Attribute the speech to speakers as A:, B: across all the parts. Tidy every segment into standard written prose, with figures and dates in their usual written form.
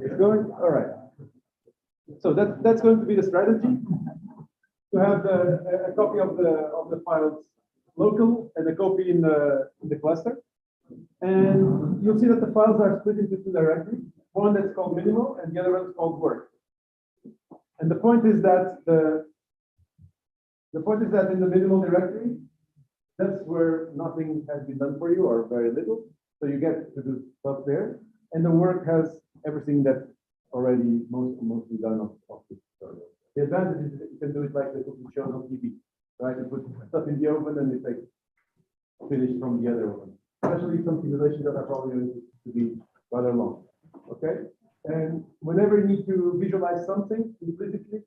A: It's going? All right. So that's going to be the strategy, to have a copy of the files local and a copy in the cluster. And you'll see that the files are split into two directories. One that's called minimal and the other one is called work. And the point is that in the minimal directory, that's where nothing has been done for you or very little. So you get to do stuff there. And the work has everything that's already mostly done of this tutorial. The advantage is that you can do it like the cooking shows on TV, right? You put stuff in the oven and you take finish from the other oven. Especially some simulations that are probably going to be rather long. Okay? And whenever you need to visualize something implicitly,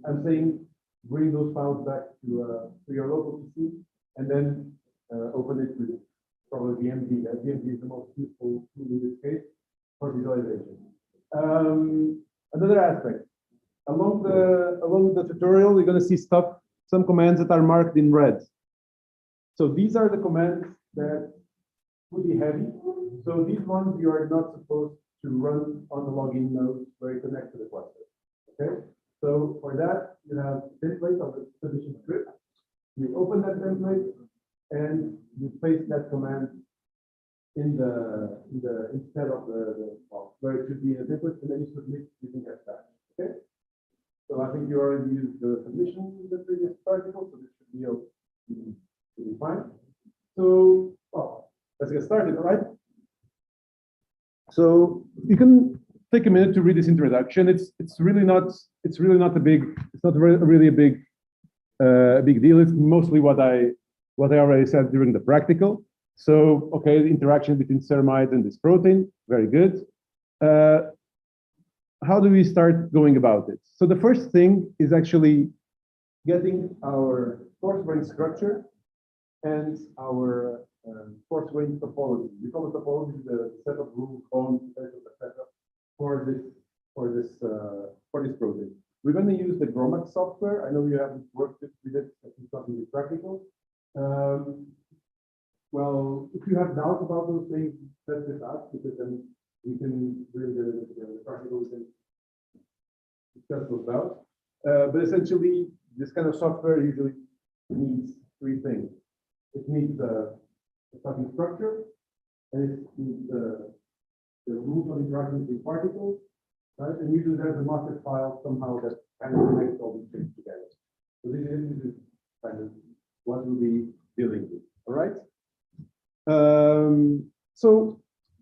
A: I'm saying bring those files back to your local PC and then open it with probably VMD. VMD is the most useful tool in this case for visualization. Another aspect, along the tutorial, you're going to see some commands that are marked in red. So these are the commands that would be heavy. So these ones you are not supposed to run on the login node where you connect to the cluster. Okay. So for that, you have a template of the submission script. You open that template and you paste that command in the instead of the well, where it should be in a template, and then you submit using that. Okay. So I think you already used the submission in the previous article, so this should be fine. So well, let's get started, all right? So you can take a minute to read this introduction. It's really not a big, it's not really a big deal. It's mostly what I already said during the practical. So okay, the interaction between ceramide and this protein, very good. How do we start going about it? So the first thing is actually getting our coarse grain structure and our coarse grain topology. We call it topology the set of rules, bones, etc. for this protein. We're going to use the GROMAC software. I know you haven't worked with it, it's not really practical. Well, if you have doubts about those things, let's just ask, because then we can really get into the practical, we can discuss those doubts. But essentially, this kind of software usually needs three things. It needs a starting structure, and it needs the rules of interaction between particles, right? And usually there's a master file somehow that kind of connects all these things together. So this is kind of what we'll be dealing with. All right. So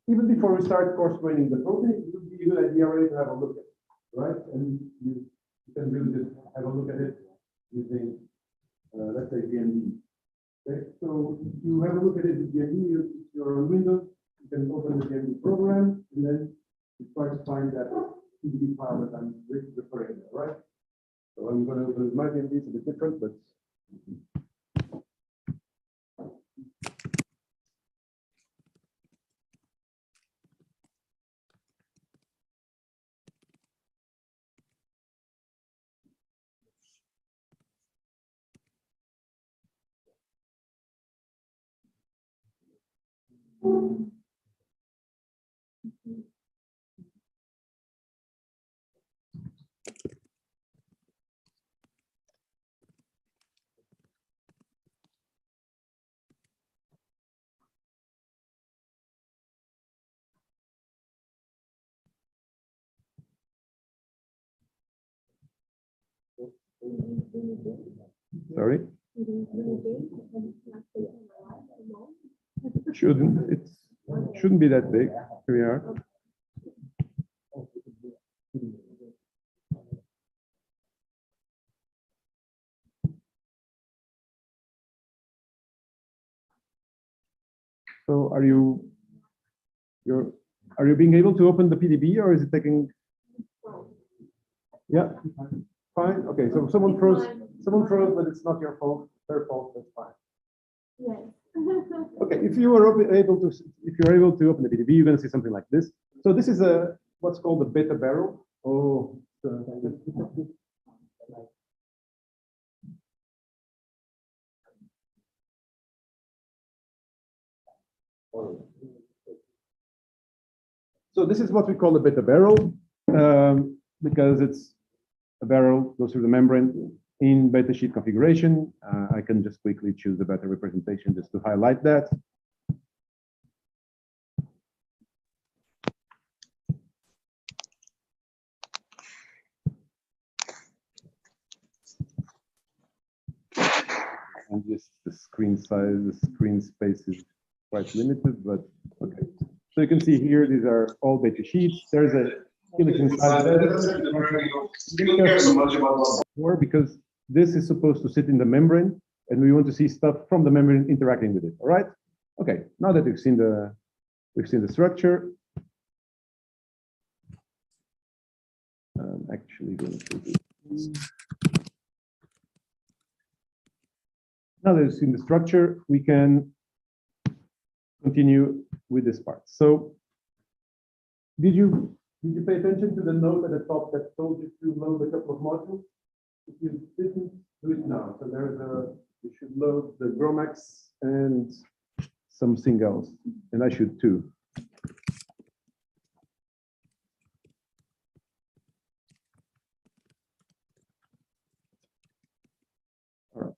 A: even before we start coarse graining the protein, it would be a good idea already to have a look at it, right? And you can really just have a look at it using, let's say, VMD. Okay, so if you have a look at it with VMD, you're on Windows, you can open the VMD program, and then you try to find that PDB file that I'm referring to, right? So I'm going to open my VMD, it's a bit different, but sorry. Shouldn't be that big. Here we are. So are you being able to open the PDB, or is it taking? Yeah, fine. Okay, so someone froze, but it's not your fault. Their fault. That's fine.
B: Yes.
A: Okay, if you are able to open the PDB, you're going to see something like this. So this is what's called the beta barrel. Oh. So this is what we call a beta barrel, because it's a barrel goes through the membrane in beta sheet configuration. I can just quickly choose a better representation just to highlight that. And just the screen size, the screen space is quite limited, but okay. So you can see here, these are all beta sheets. There's a helix inside there. Because this is supposed to sit in the membrane, and we want to see stuff from the membrane interacting with it. All right. Okay. Now that we've seen the structure, I'm actually going to do. Now that we've seen the structure, we can continue with this part. So, did you pay attention to the note at the top that told you to load a couple of modules? If you didn't, do it now. So you should load the Gromax and something else, and I should too. All right.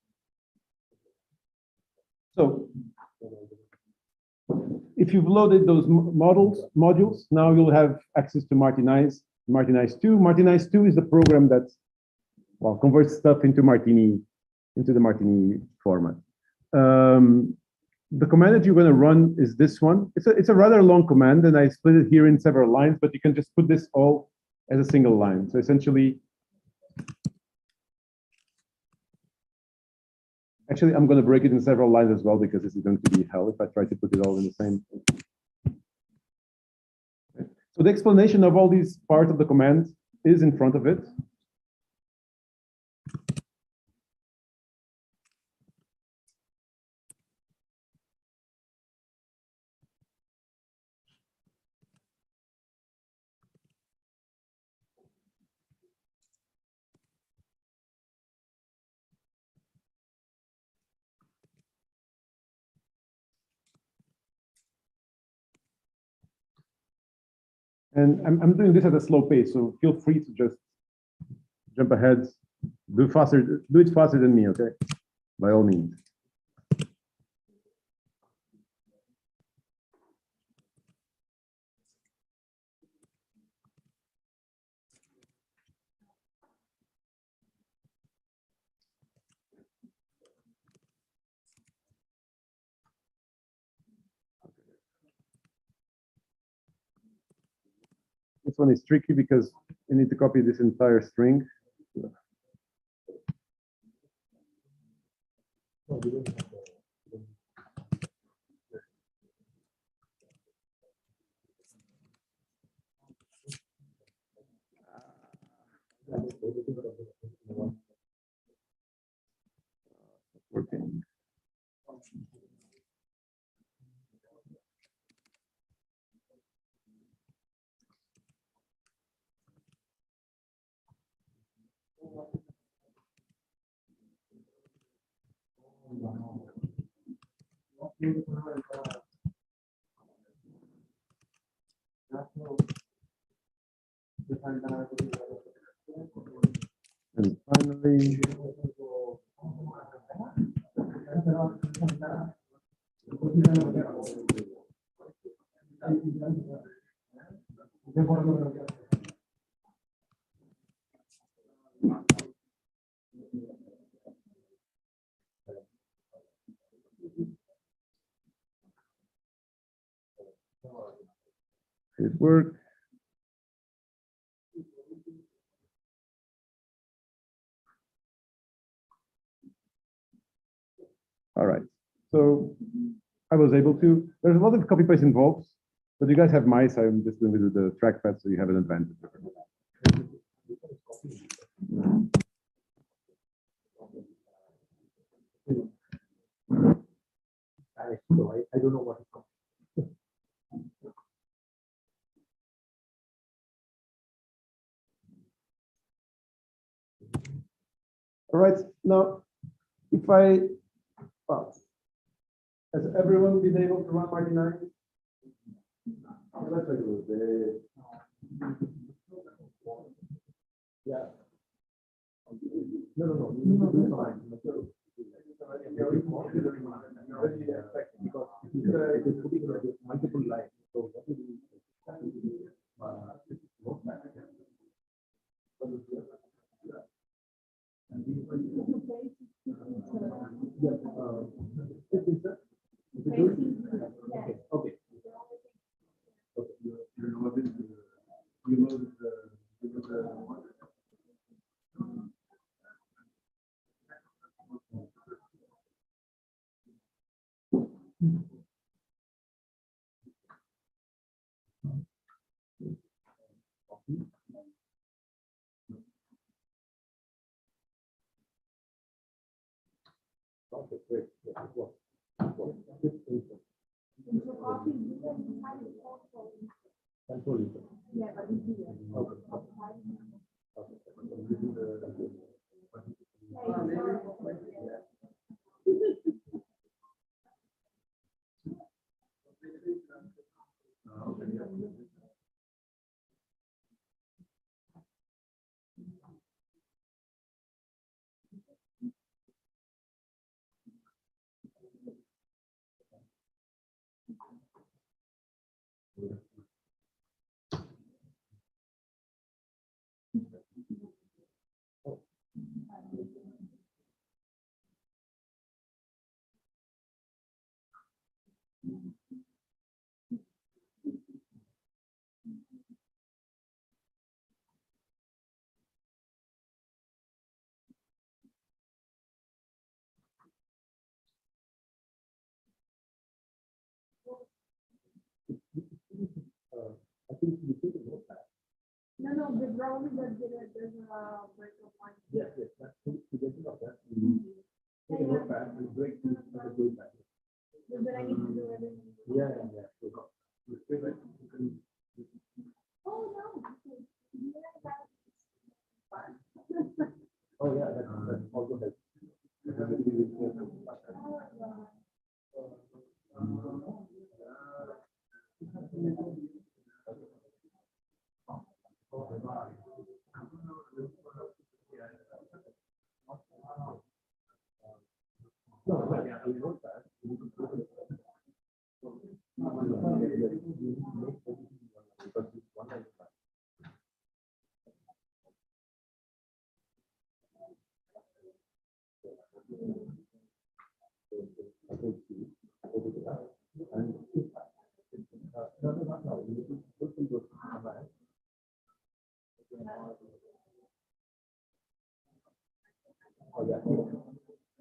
A: So, if you've loaded those modules, now you'll have access to Martinize 2. Martinize 2 is the program that, well, converts stuff into the Martini format. The command that you're going to run is this one. It's a rather long command, and I split it here in several lines, but you can just put this all as a single line. So essentially, actually, I'm going to break it in several lines as well, because this is going to be hell if I try to put it all in the same. Okay. So the explanation of all these parts of the command is in front of it. And I'm doing this at a slow pace, so feel free to just jump ahead, do it faster than me, okay? By all means. This one is tricky because you need to copy this entire string. Working. And finally, it worked. All right, so I was able to, there's a lot of copy paste involved, but you guys have mice, I'm just doing it with the trackpad, so you have an advantage. I don't know what it's called. All right, now, if well, has everyone been able to run Martinize? That's like it. Yeah. No, no, no. You need to do fine. Because it is putting multiple lines. So that will be okay. Okay. Okay. You know what is you know the okay, great. Yeah, it was. Control it.
B: Yeah, but it's here.
A: Okay. Okay. This is the I think you take a note back.
B: No, the drawing that there's a breakup point.
A: Yes, yes, that's to get rid of that. Take a note back and break the good back.
B: But then I need to do everything.
A: Yeah, yeah, yeah. So, you feel like you can.
B: Oh, no. Yeah, that's fun.
A: Oh, yeah, that also helps. No, but yeah, I wrote that. Because it's one line. And no, you need to put in those commands. Oh, yeah.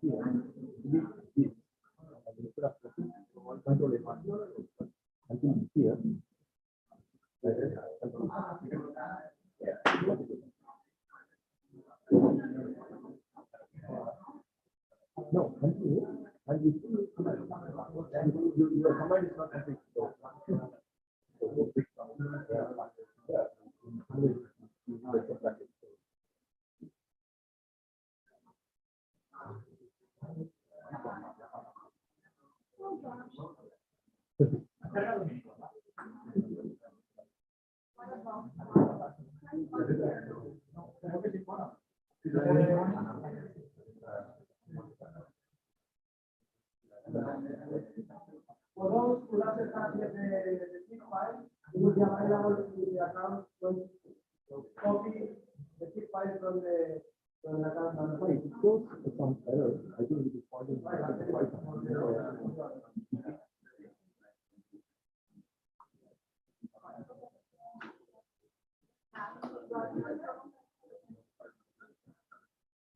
A: Here, this. And you put up control it. Until here. No, continue. And you see, your command is not complete. For those who have the zip file, it will be available in the account when copy the zip file from the account. Wait, it shows some error. I think it is pointing to the right.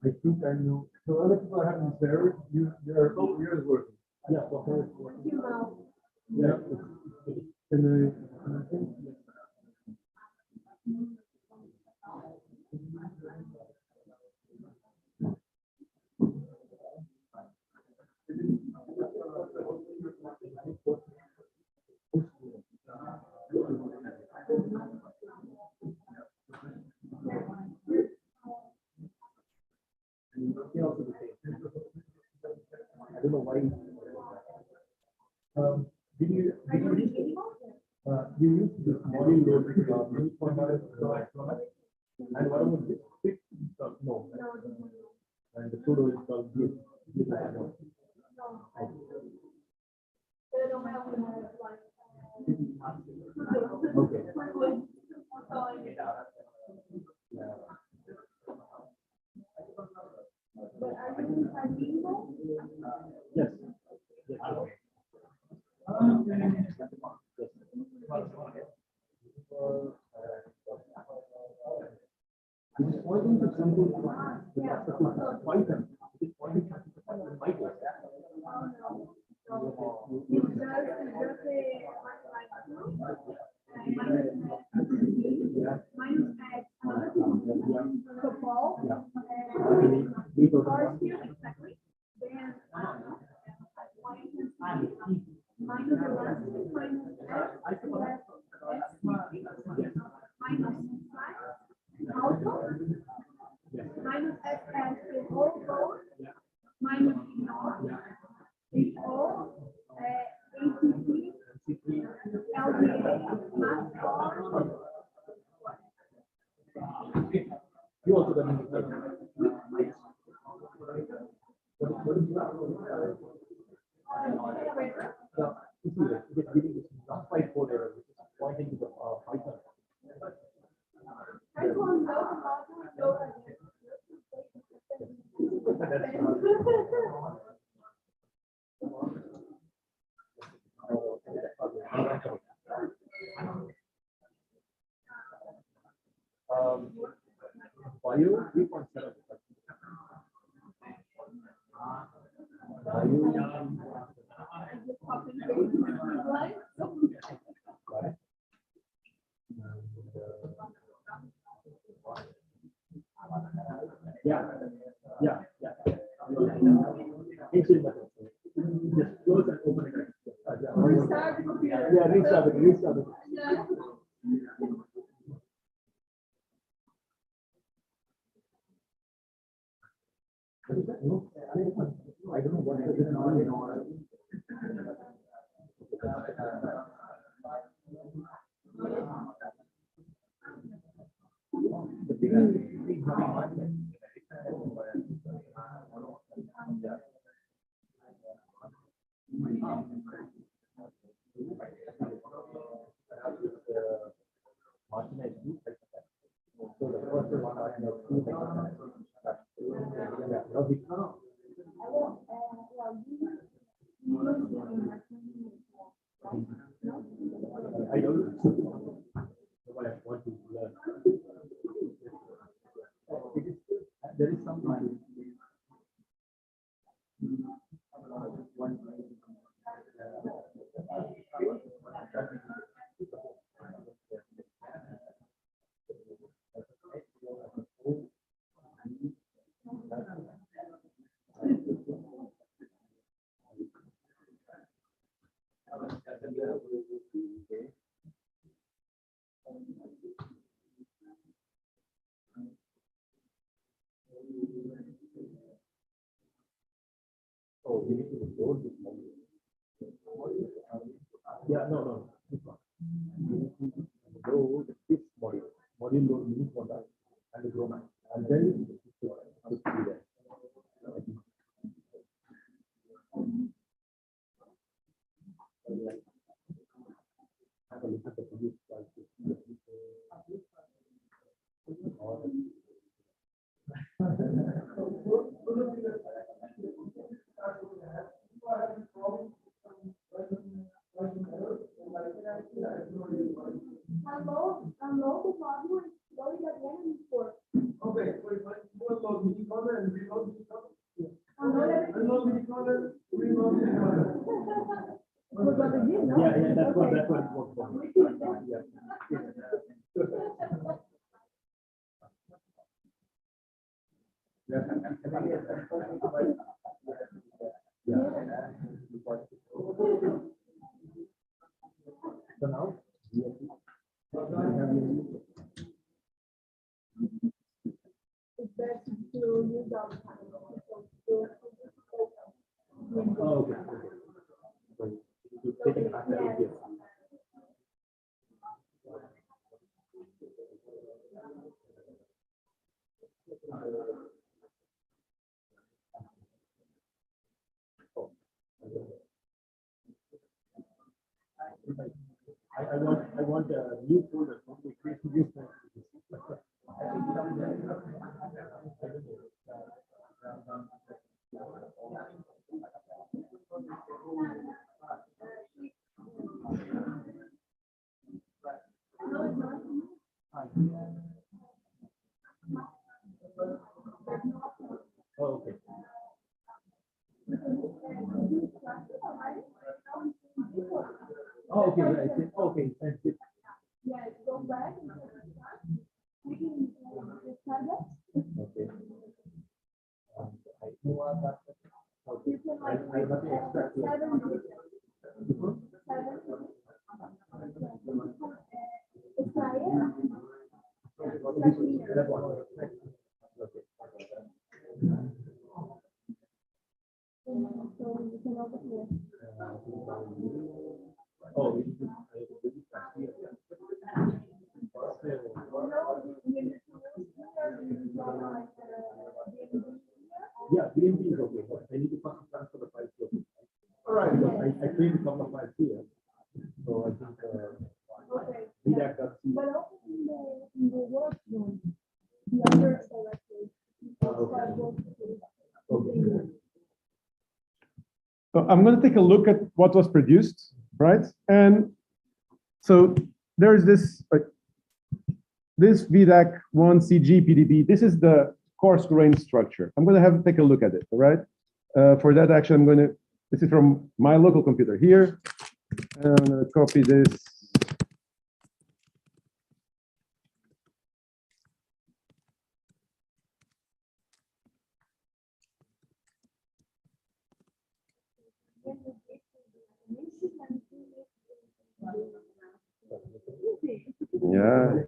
A: I think I know. So other people are having this error. Yours is working. Yeah, for her it's working. Yeah. And I think. I don't know why. Did you use
C: module load mini format and one of this fixed no, and the pseudo is called this. Okay.
B: But are you inside Lisbon?
C: Yes. Yes. It is pointing to something Python. It is pointing to Python.
B: Minus x and the whole road minus it's all ATP LDA plus
C: You also got it. It is giving this non-fight code error, which is pointing to the Python. Bio 3.7. Yeah. Ancient method. Just close and open it.
B: Restart the computer.
C: Yeah, restart it. No, I don't know what is it now. The beginning is having so the first one I have 2 I don't what I want to learn. There is some oh, you need to load this module. Yeah, no. This one. You need to load this module. Module load mini format and the grow map. And then you should see that. Have a look at the previous slide.
B: Unload the module and load it again and export.
A: Okay, so if I unload mini corner and reload mini corner.
B: Unload everything.
A: Unload mini corner, reload mini corner.
B: That's what they did, no?
C: Yeah, that's what
B: Okay.
C: it works for. Yeah. So now we have
B: It's best to use our
C: oh, okay. So you take it back here. I want a new folder. Oh, okay. Oh, okay. I see. Okay. Thank you.
B: Yeah, go back. We can decide that.
C: Okay.
B: You can like
C: I have to extract it.
B: seven. It's not it.
C: That one. Okay.
B: So you can open here.
C: Oh, yeah, BMP is okay. But I need to first transfer the files to. All right. I created a couple of files here. So I think
B: Okay.
C: redact.c.
B: But also in the work one, the other directory.
C: Okay.
A: So I'm going to take a look at what was produced, right? And so there's this this VDAC 1 CG PDB. This is the coarse grain structure. I'm going to have to take a look at it, all right? For that, actually, I'm going to, this is from my local computer here. And I'm going to copy this. Yeah.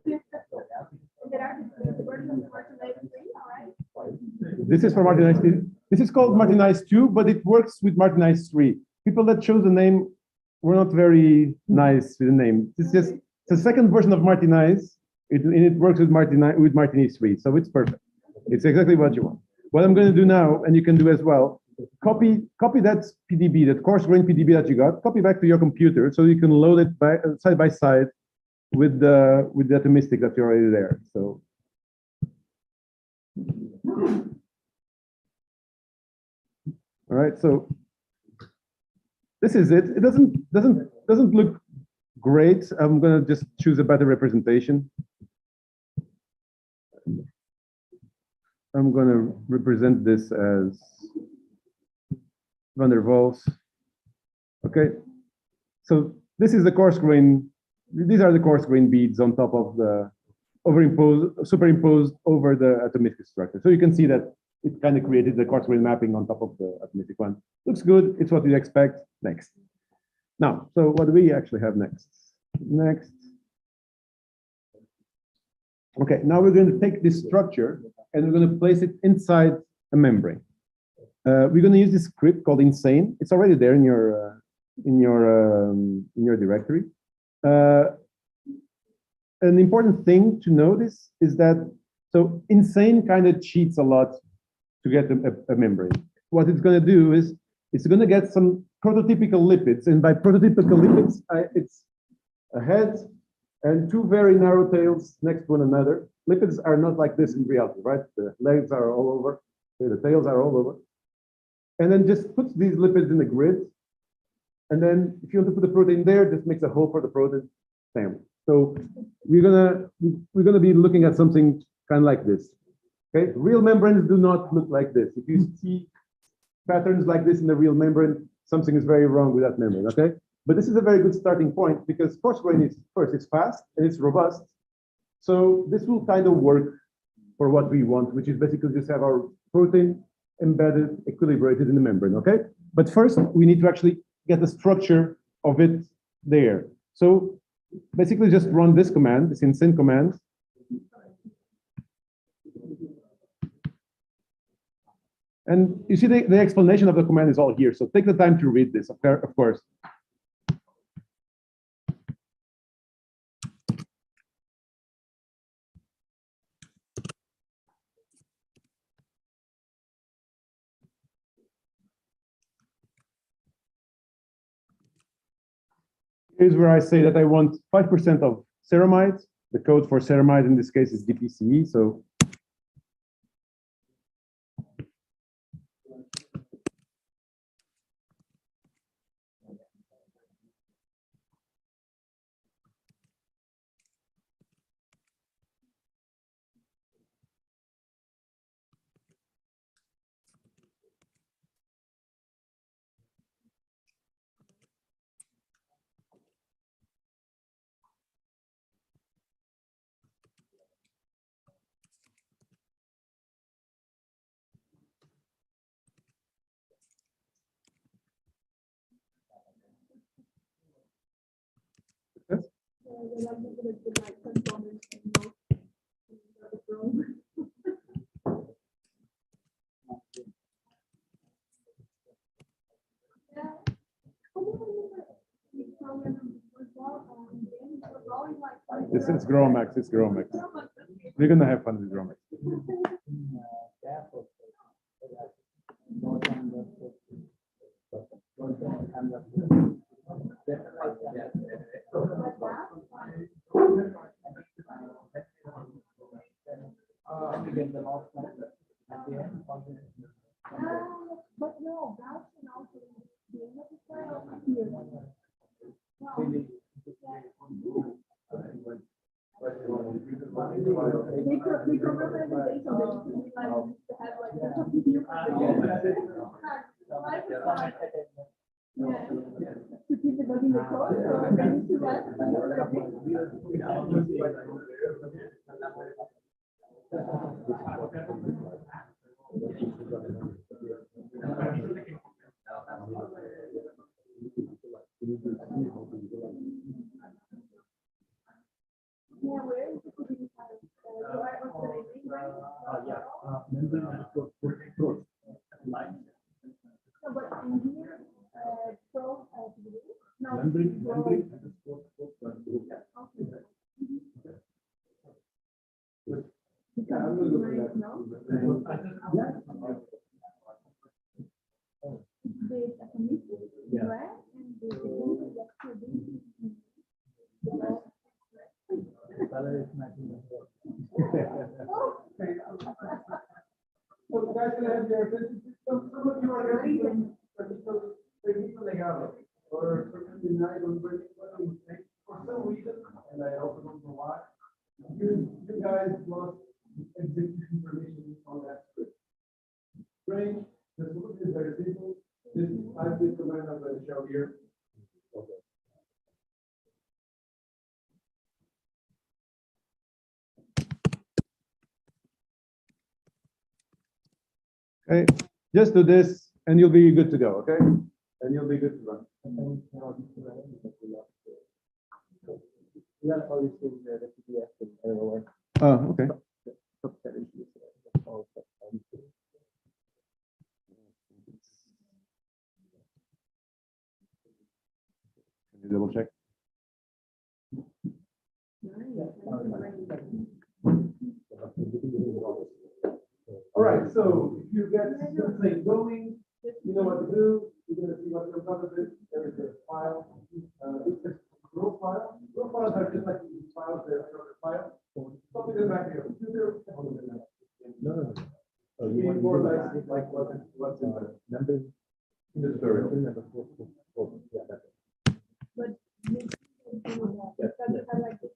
A: This is for Martinized. This is called Martinized 2, but it works with Martinized 3. People that chose the name were not very nice with the name. It's just it's a second version of Martinized. It works with Martinez 3, so it's perfect. It's exactly what you want. What I'm going to do now, and you can do as well, copy that PDB, that coarse grain PDB that you got, copy back to your computer so you can load it side by side with the atomistic that's already there. So. All right, so this is it. It doesn't look great. I'm gonna just choose a better representation. I'm gonna represent this as van der Waals. Okay, so this is the coarse grain. These are the coarse grain beads on top of the superimposed over the atomic structure. So you can see that it kind of created the coarse grain mapping on top of the atomic one. Looks good. It's what you expect. Next. Now, so what do we actually have next? Next. Okay, now we're going to take this structure and we're going to place it inside a membrane. We're going to use this script called insane. It's already there in your directory. An important thing to notice is that so insane kind of cheats a lot to get a membrane. What it's going to do is it's going to get some prototypical lipids, and by prototypical lipids, it's a head and two very narrow tails next to one another. Lipids are not like this in reality, right? The legs are all over, the tails are all over. And then just puts these lipids in the grid. And then if you want to put the protein there, just makes a hole for the protein family. So we're gonna be looking at something kind of like this. Okay, real membranes do not look like this. If you see patterns like this in the real membrane, something is very wrong with that membrane. Okay, but this is a very good starting point because coarse grain is first, it's fast and it's robust. So this will kind of work for what we want, which is basically just have our protein embedded, equilibrated in the membrane. Okay, but first we need to actually get the structure of it there. So basically just run this command, this insane command. And you see the explanation of the command is all here. So take the time to read this, of course. Here's where I say that I want 5% of ceramide. The code for ceramide in this case is DPCE. So this is GrowMax. It's GrowMax. We're gonna have fun with GrowMax.
B: But no, that can also be here. They come up every day, so they can be like to have like a computer. Yeah, to keep it in the code, so they need to let. Yeah, where is it to be kind of, do I organizing, right? So, but in here, pro, no. There's a commission, right? And there's a group that's producing.
A: So guys, can I have your attention? Some of you are getting permiso legado or something I don't really for some reason, and I also don't know why. You guys lost execution permission on that script. Great. The solution is very simple. This type this command I'm going to show here. Okay, just do this and you'll be good to go, okay? And you'll be good to run.
C: We are always in the PDF and everywhere.
A: Oh, okay. Can you double check? All right, so if you get something going, you know what to do. You're going to see what comes out of it. There is a file. It's a raw file. Raw files are just like these files. They're a file. Copy them back to your computer.
C: No.
A: More like what's in the
C: Numbers
A: in the tutorial.
C: number 4. Yeah, that's it.
B: But you can do that. Because if I like this,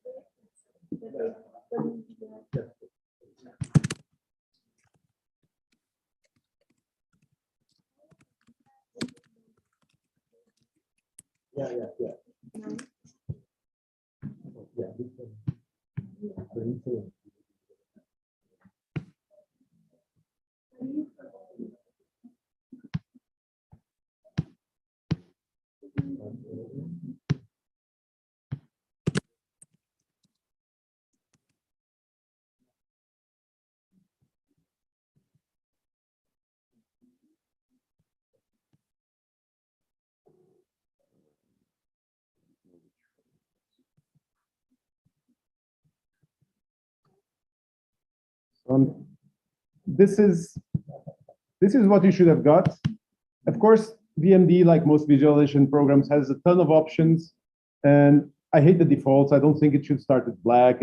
C: Yeah. Yeah, this one.
A: This is what you should have got. Of course, VMD, like most visualization programs, has a ton of options. And I hate the defaults. I don't think it should start with black.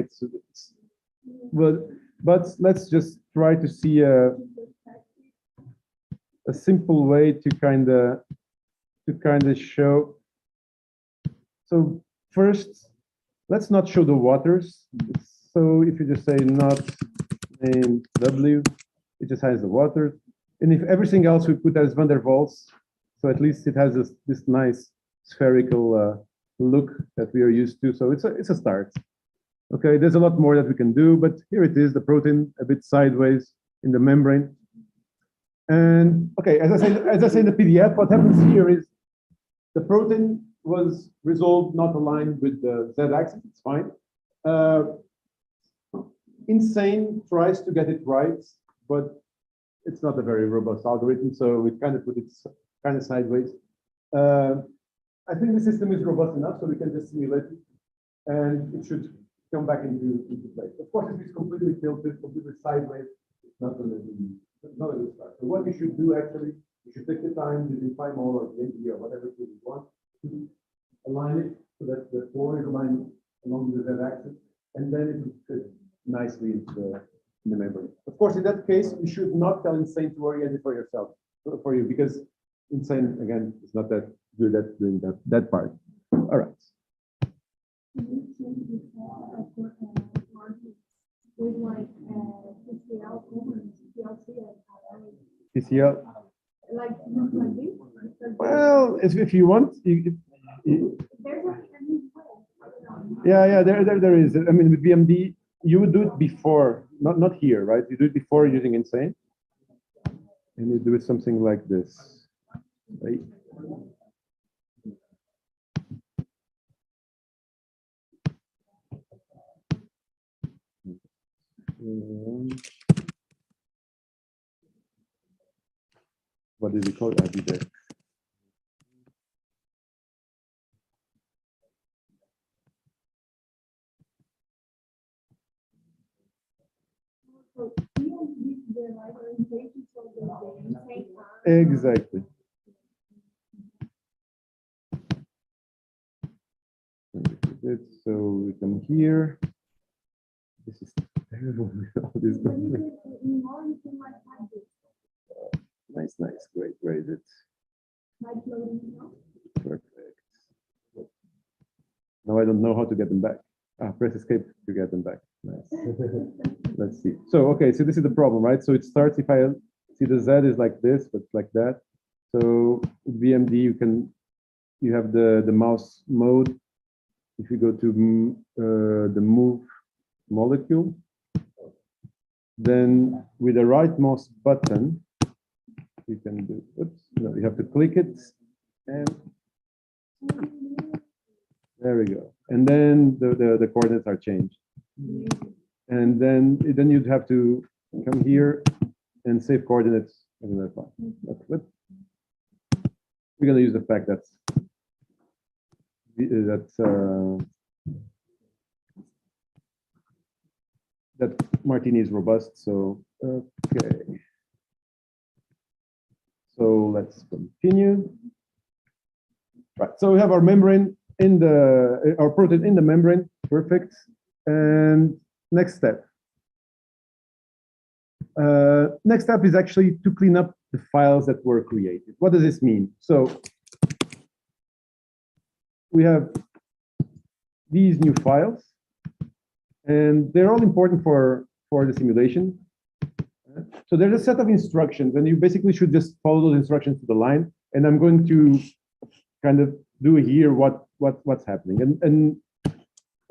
A: Well, but let's just try to see a simple way to kind of show. So first, let's not show the waters. So if you just say not name W, it just has the water. And if everything else we put as van der Waals, so at least it has this nice spherical look that we are used to. So it's a start. Okay, there's a lot more that we can do, but here it is, the protein a bit sideways in the membrane. And okay, as I say in the PDF, what happens here is the protein was resolved not aligned with the z-axis. It's fine. Insane tries to get it right, but it's not a very robust algorithm, so we kind of put it kind of sideways. I think the system is robust enough, so we can just simulate it, and it should come back into place. Of course, if it's completely tilted, completely sideways, it's not going to be not a good start. So what you should do actually, you should take the time using PyMol or the or whatever tool you want to align it so that the core is aligned along with the z-axis, and then it will fit nicely into the membrane. Of course, in that case, you should not tell Insane to orient it for yourself, for you, because Insane, again, is not that good at doing that part. All right.
B: With like PCL,
A: PCL.
B: like this.
A: Well, if you want,
B: There's a new way.
A: yeah, there is. I mean, with VMD, you would do it before, not here, right? You do it before using Insane, and you do it something like this, right? What did we call it? I'll be there.
B: So even with the right orientation, so the same time.
A: Exactly. So we come here. This is terrible. This nice, great, graded. Perfect. Now I don't know how to get them back. Press escape to get them back. Nice. Let's see. So, okay, so this is the problem, right? So it starts, if I see the Z is like this, but like that. So VMD, you have the mouse mode. If you go to the move molecule, then with the right mouse button, you can do, oops, no, you have to click it, and there we go. And then the coordinates are changed. And then you'd have to come here and save coordinates in that file. That's good. We're going to use the fact that Martini is robust. So okay. So let's continue. Right. So we have our membrane in our protein in the membrane. Perfect. And next step. Next step is actually to clean up the files that were created. What does this mean? So we have these new files, and they're all important for the simulation. So there's a set of instructions, and you basically should just follow those instructions to the line. And I'm going to kind of do here what's happening. And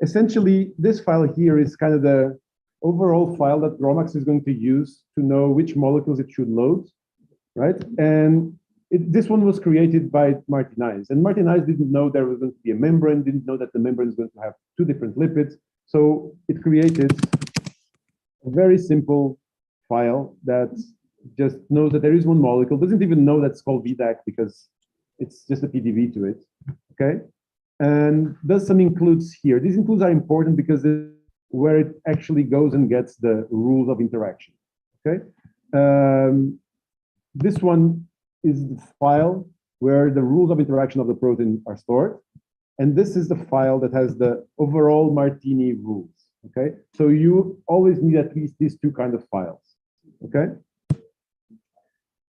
A: essentially, this file here is kind of the overall file that GROMACS is going to use to know which molecules it should load, right? And this one was created by Martinez. And Martinez didn't know there was going to be a membrane, didn't know that the membrane is going to have two different lipids. So it created a very simple file that just knows that there is one molecule, doesn't even know that's called VDAC because it's just a PDV to it, okay? And does some includes here. These includes are important because it's where it actually goes and gets the rules of interaction, okay? This one is the file where the rules of interaction of the protein are stored. And this is the file that has the overall Martini rules. Okay, so you always need at least these two kind of files. Okay.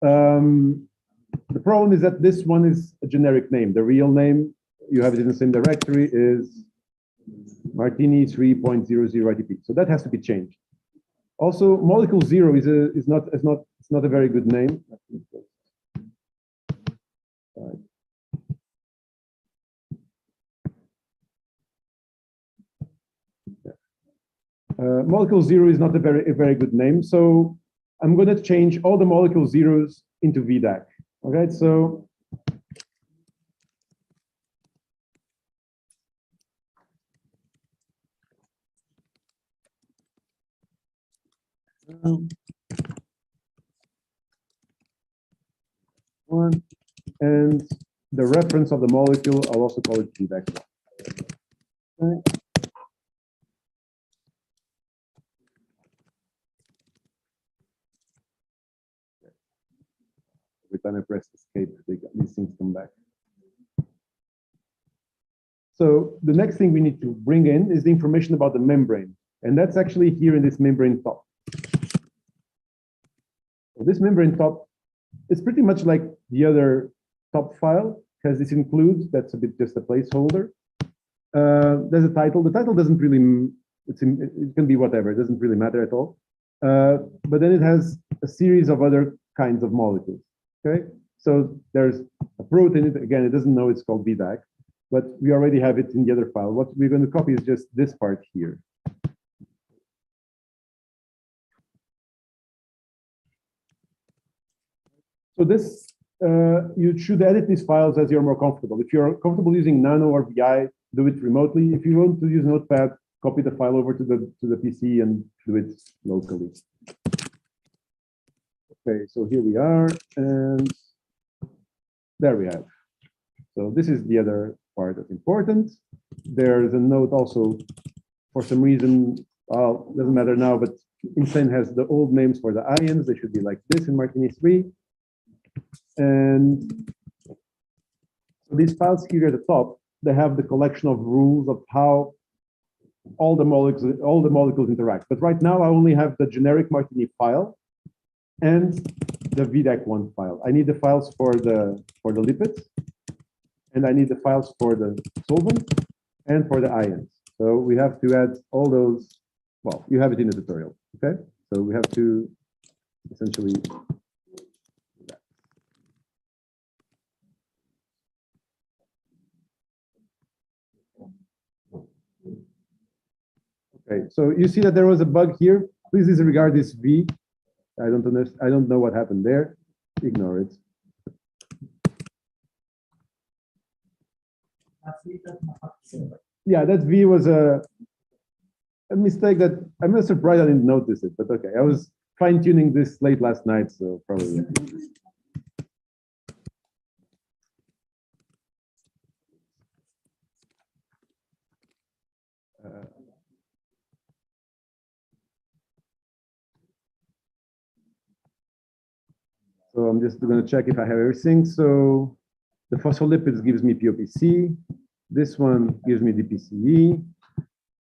A: The problem is that this one is a generic name. The real name, you have it in the same directory, is Martini 3.00 IDP. So that has to be changed. Also, molecule 0 is not a very good name. Molecule 0 is not a very good name. So I'm going to change all the molecule zeros into VDAC. Okay, so one, and the reference of the molecule, I'll also call it VDAC. Okay. Every time I press escape, these things come back. So the next thing we need to bring in is the information about the membrane. And that's actually here in this membrane top. So this membrane top is pretty much like the other top file, because this includes, that's a bit just a placeholder. There's a title. The title doesn't really, it can be whatever. It doesn't really matter at all. But then it has a series of other kinds of molecules. Okay, so there's a protein. Again, it doesn't know it's called VDAC, but we already have it in the other file. What we're going to copy is just this part here. So this, you should edit these files as you're more comfortable. If you're comfortable using Nano or VI, do it remotely. If you want to use Notepad, copy the file over to the PC and do it locally. Okay, so here we are, and there we have. So this is the other part that's important. There's a note also, for some reason, well, doesn't matter now, but Insane has the old names for the ions. They should be like this in Martini 3. And these files here at the top, they have the collection of rules of how all the molecules interact. But right now, I only have the generic Martini file and the VDAC1 file. I need the files for the lipids, and I need the files for the solvent and for the ions. So we have to add all those. Well, you have it in the tutorial. Okay, so we have to essentially. Okay, so you see that there was a bug here. Please disregard this V. I don't know what happened there. Ignore it. Yeah, that V was a mistake that I'm not surprised I didn't notice it, but okay. I was fine-tuning this late last night, so probably. So I'm just going to check if I have everything. So the phospholipids gives me POPC. This one gives me DPCE.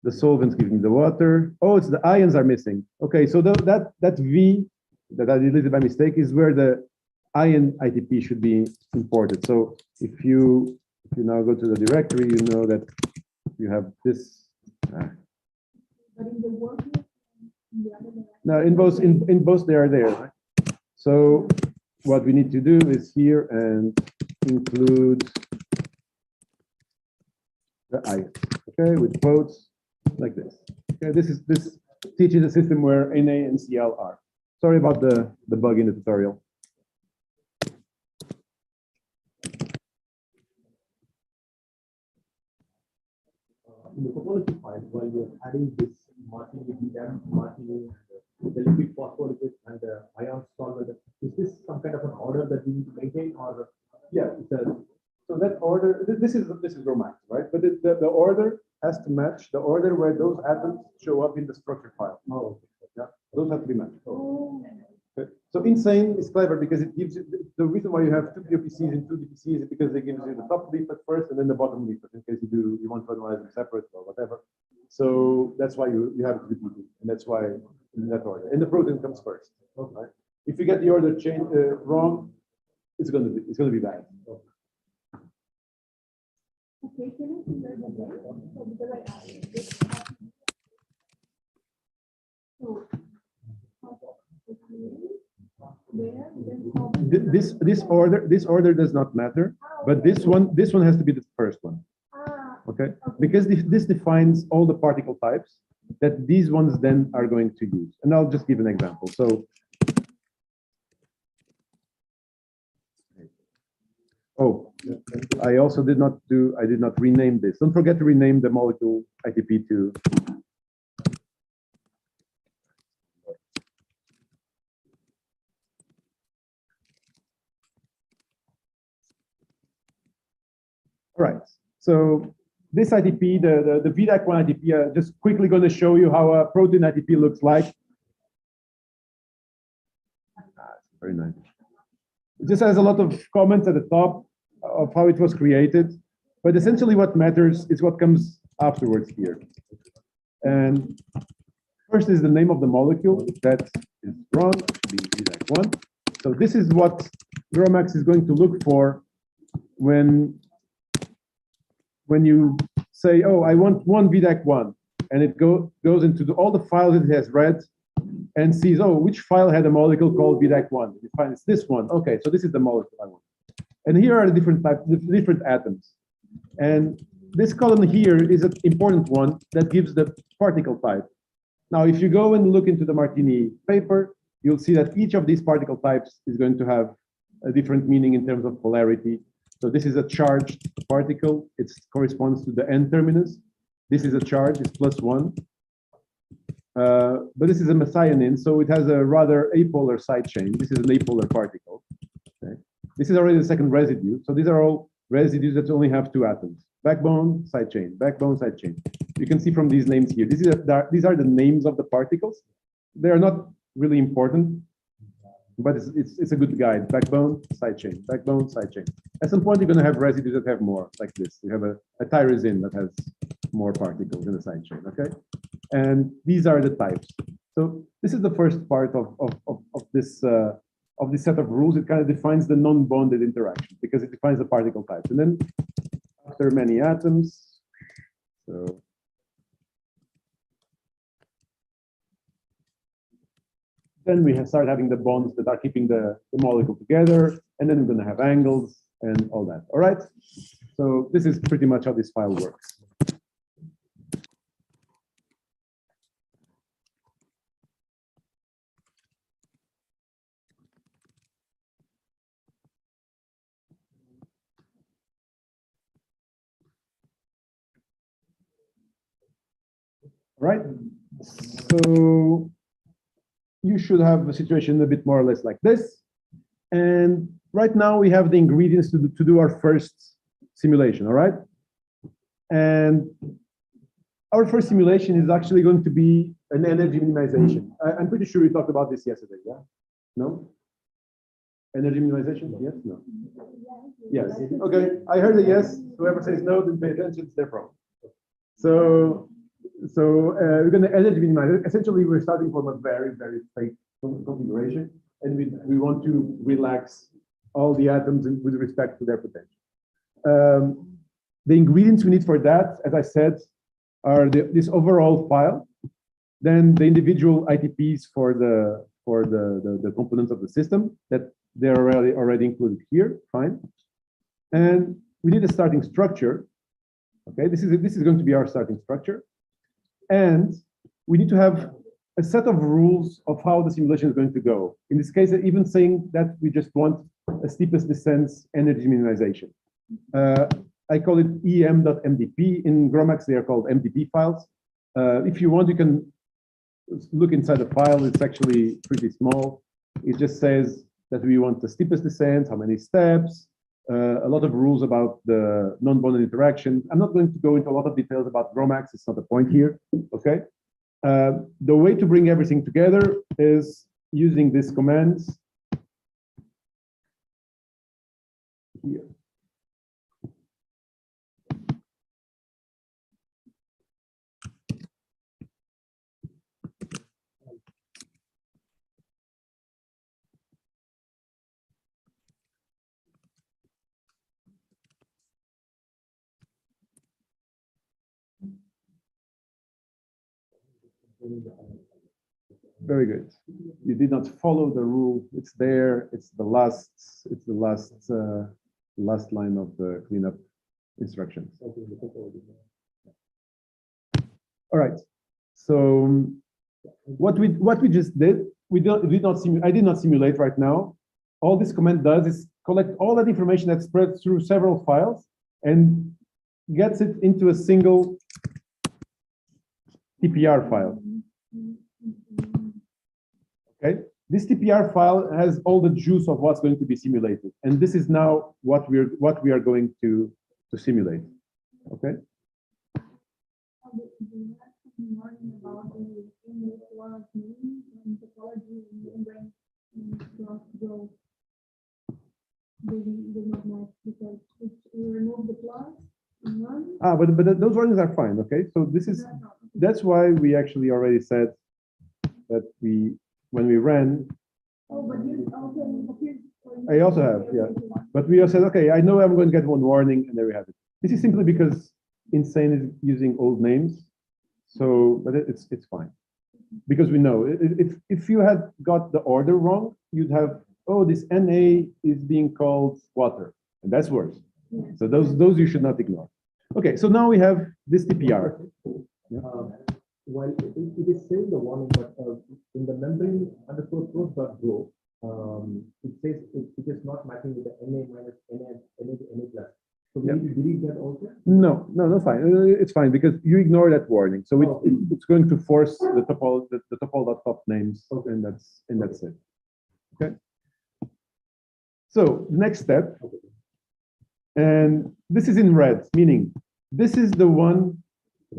A: The solvents give me the water. Oh, it's the ions are missing. Okay, so that V that I deleted by mistake is where the ion ITP should be imported. So if you now go to the directory, you know that you have this.
B: But in the workbook,
A: Now in both they are there. Right? So what we need to do is here and include the ions, okay, with quotes like this. Okay, this teaches a system where Na and Cl are. Sorry about the bug in the tutorial.
C: In the topology file, while you're adding this Martini VDAM, Martini, the liquid phospholipid and the ion solvent, is this some kind of an order that we need to maintain, or?
A: Yeah, so that order, this is Romax, right? But the order has to match the order where those atoms show up in the structure file.
C: Oh, okay.
A: Yeah, those have to be matched.
B: oh,
A: Okay. So Insane is clever because it the reason why you have two POPCs and two DPCs is because they give you the top leaflet first and then the bottom leaflet in case you want to analyze them separate or whatever. So that's why you have it repeated, and that's why in that order. And the protein comes first. Right? If you get the order change wrong, it's gonna be bad.
B: Okay, can I see that again? So because I asked this. So, there, then
A: This order does not matter, but this one has to be the first one. Okay, because this defines all the particle types that these ones then are going to use. And I'll just give an example. So, oh, I also did not rename this. Don't forget to rename the molecule ITP to. All right, so this ITP, the VDAC1 ITP, just quickly going to show you how a protein ITP looks like. Very nice. It just has a lot of comments at the top of how it was created, but essentially what matters is what comes afterwards here. And first is the name of the molecule. That is wrong, it should be VDAC1. So this is what GROMACS is going to look for when you say, oh, I want one VDAC1, and it goes into all the files it has read and sees, oh, which file had a molecule called VDAC1? You find it's this one. Okay, so this is the molecule I want. And here are the different types, the different atoms. And this column here is an important one that gives the particle type. Now, if you go and look into the Martini paper, you'll see that each of these particle types is going to have a different meaning in terms of polarity. So this is a charged particle. It corresponds to the N terminus. This is a charge, it's +1. But this is a methionine, so it has a rather apolar side chain. This is an apolar particle. Okay. This is already the second residue. So these are all residues that only have two atoms. Backbone, side chain, backbone, side chain. You can see from these names here. These are the names of the particles. They are not really important, but it's a good guide. Backbone, side chain, backbone, side chain. At some point, you're going to have residues that have more, like this. You have a tyrosine that has more particles in the side chain, okay? And these are the types. So this is the first part of this set of rules. It kind of defines the non-bonded interaction because it defines the particle types. And then after many atoms, so then we start having the bonds that are keeping the molecule together, and then we're going to have angles and all that. All right. So this is pretty much how this file works. All right. So you should have a situation a bit more or less like this. And right now we have the ingredients to do our first simulation, all right? And our first simulation is actually going to be an energy minimization. I'm pretty sure we talked about this yesterday, yeah? No? Energy minimization? Yes? No? Yes. Okay, I heard a yes. Whoever says no, then pay attention, it's their problem. So we're going to energy minimize it. Essentially, we're starting from a very, very tight configuration, and we want to relax all the atoms with respect to their potential. The ingredients we need for that, as I said, are this overall file, then the individual ITPs for the components of the system that they're already included here. Fine, and we need a starting structure. Okay, this is going to be our starting structure. And we need to have a set of rules of how the simulation is going to go. In this case, even saying that we just want a steepest descents energy minimization. I call it em.mdp. In GROMACS, they are called MDP files. If you want, you can look inside the file. It's actually pretty small. It just says that we want the steepest descent, how many steps, a lot of rules about the non-bonded interaction. I'm not going to go into a lot of details about GROMACS. It's not the point here, okay? The way to bring everything together is using these commands. here. Very good. You did not follow the rule. It's there. It's the last. It's the last line of the cleanup instructions. All right. So what we just did, I did not simulate right now. All this command does is collect all that information that spreads through several files and gets it into a single TPR file. Okay, this TPR file has all the juice of what's going to be simulated, and this is now what we are going to simulate. Okay. But those warnings are fine. Okay, so that's why we actually already said that when we ran.
B: Oh, but you okay.
A: I also have, yeah. But we also said, okay, I know I'm going to get one warning, and there we have it. This is simply because Insane is using old names, so but it's fine because we know if you had got the order wrong, you'd have, oh, this NA is being called water, and that's worse.
B: Yeah.
A: So those you should not ignore. Okay, so now we have this TPR. Yeah.
C: While it is saying the warning, but in the membrane underscore source.go, it says it is not matching with the NA minus NA to NA plus. So we need to delete that also?
A: No, fine. It's fine because you ignore that warning. So it's going to force the tuple.top names, okay. and that's it. Okay. So next step, and this is in red, meaning this is the one.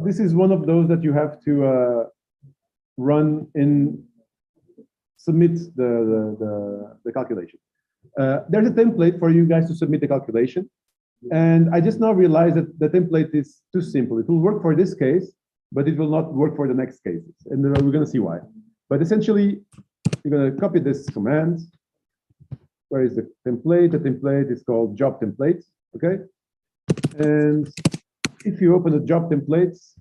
A: This is one of those that you have to run in, submit the calculation. There's a template for you guys to submit the calculation. And I just now realized that the template is too simple. It will work for this case, but it will not work for the next cases. And we're going to see why. But essentially, you're going to copy this command. Where is the template? The template is called job template. Okay. And if you open the job templates,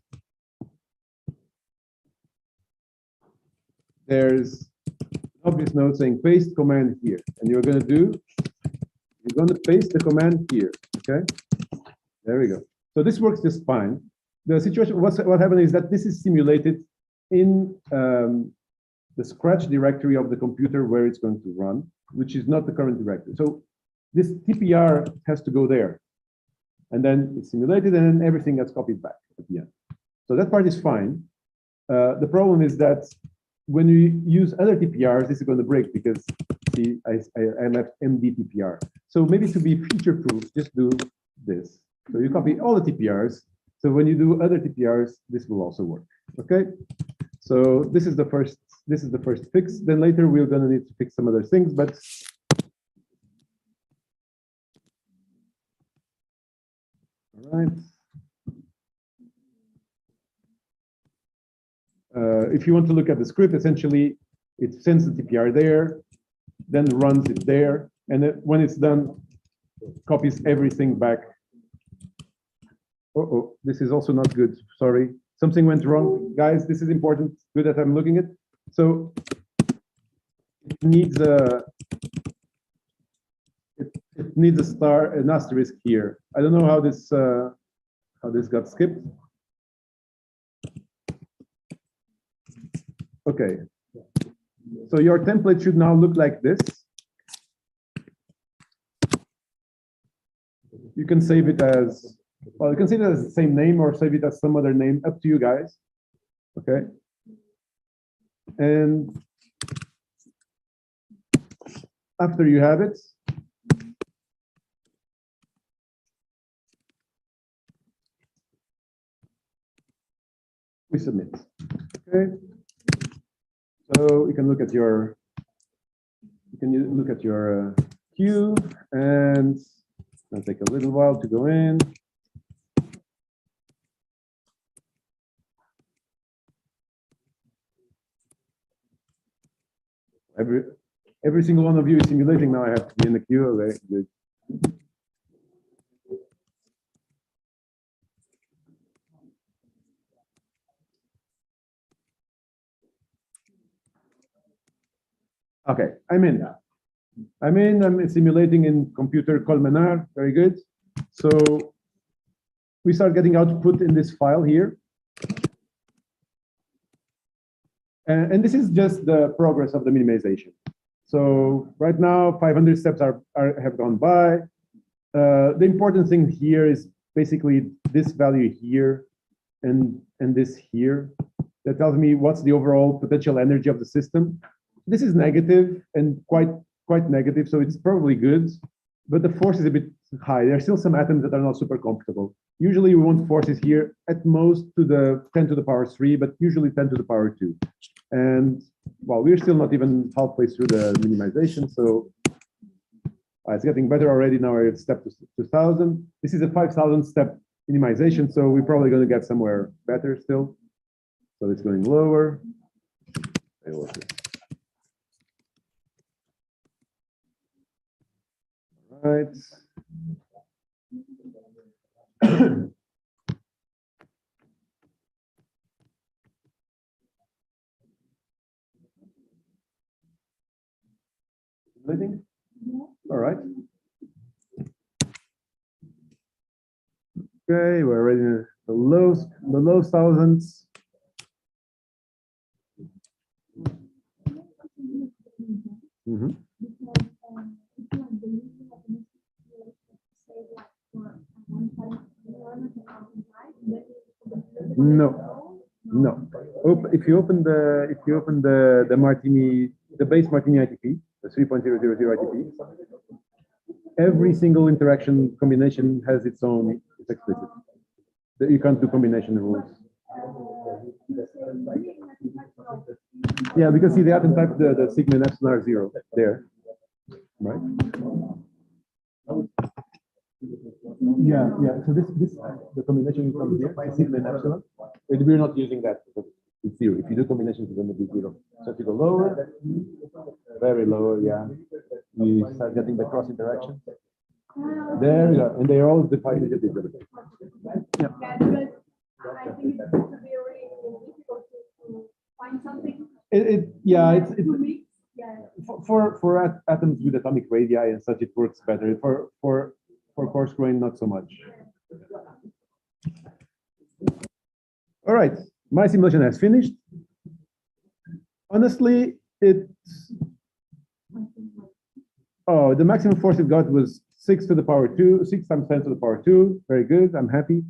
A: there's an obvious note saying paste command here. And you're going to paste the command here. Okay, there we go. So this works just fine. The situation, what happened is that this is simulated in the Scratch directory of the computer where it's going to run, which is not the current directory. So this TPR has to go there. And then it's simulated and then everything gets copied back at the end. So that part is fine. The problem is that when you use other TPRs, this is going to break because see, I left MD TPR. So maybe to be future-proof, just do this. So you copy all the TPRs. So when you do other TPRs, this will also work. Okay. So this is the first fix. Then later we're going to need to fix some other things, but all right. If you want to look at the script, essentially it sends the TPR there, then runs it there, and then when it's done, copies everything back. Oh, this is also not good. Sorry, something went wrong, guys. This is important. Good that I'm looking at. So it needs a an asterisk here. I don't know how this got skipped. Okay. So your template should now look like this. You can save it as, well, you can save it as the same name or save it as some other name, up to you guys. Okay. And after you have it, we submit. Okay. So you can look at your queue, and It'll take a little while to go in. Every single one of you is simulating now. I have to be in the queue. Okay, good. Okay, I'm in. I'm simulating in computer Colmenar. Very good. So we start getting output in this file here. And this is just the progress of the minimization. So right now, 500 steps have gone by. The important thing here is basically this value here and this here. That tells me what's the overall potential energy of the system. This is negative and quite negative, so it's probably good, but the force is a bit high. There are still some atoms that are not super comfortable. Usually we want forces here at most to the 10 to the power 3, but usually 10 to the power 2. And well, we're still not even halfway through the minimization, so it's getting better already. Now we're at step 2000. This is a 5,000 step minimization, so we're probably going to get somewhere better still. So it's going lower. Right. Anything? All right. Okay, we're already in the low thousands. Mm-hmm. No. If you open the Martini, the base Martini ITP, the 3.000 ITP, every single interaction combination has its own. It's explicit. You can't do combination rules. Yeah, because see the atom type, the sigma and epsilon are 0 there, right? Yeah. So this the combination comes here, sigma and epsilon. But we're not using that because it's 0. If you do combinations, it's going to be 0. So if you go lower, very low, yeah, you start getting the cross interaction. There we go, and they are all defined individually. Yeah.
B: Yeah, because I think it's very difficult to find something.
A: For atoms with atomic radii and such, it works better. For coarse grain, not so much. All right, my simulation has finished. Honestly, the maximum force it got was 6 to the power 2, 6 times 10 to the power 2. Very good, I'm happy.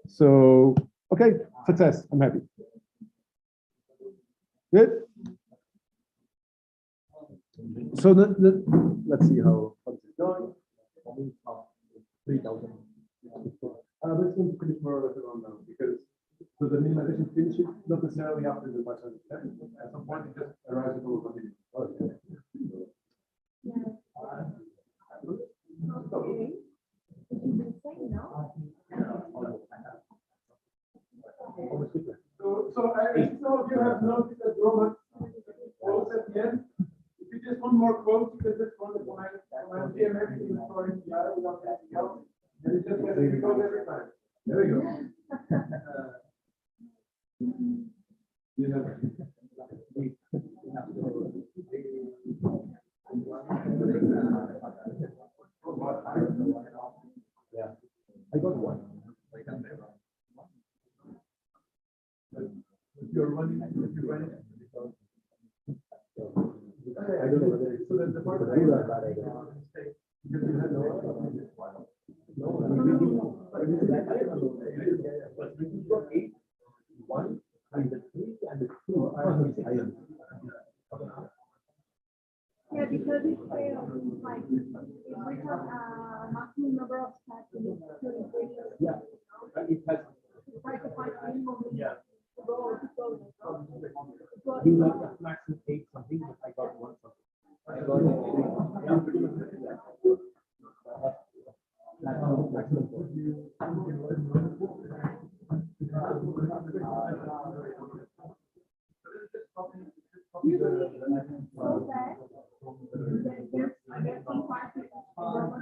A: So, okay, success, I'm happy. Good. So let's see how this is going. 3,000. Let's finish more or less around now because so the minimization finishes not necessarily after the 500 steps. At some point, it just arrives at the local minimum. Okay.
B: Okay. It should be saying now.
A: So I think some of you have noticed that Roman quotes at the end. If you just want more quotes, you can just run the command GM everything stored in the other without anything else. And it just gets the code every time. There we go. You know.
C: Yeah, I got one.
A: If you're running, I don't know whether it's so that the part that because you had
C: But we got 8, 1, and the 3 and the 2 are ions.
B: Yeah, because it's like if we have a maximum number of steps in it,
C: Yeah, it has.
B: try to find minimum.
C: Yeah.
B: To go. So
C: You like the maximum 8 something, but I got 1 something. I got 3. Yeah, pretty much.
B: Usually, so that there's some parties called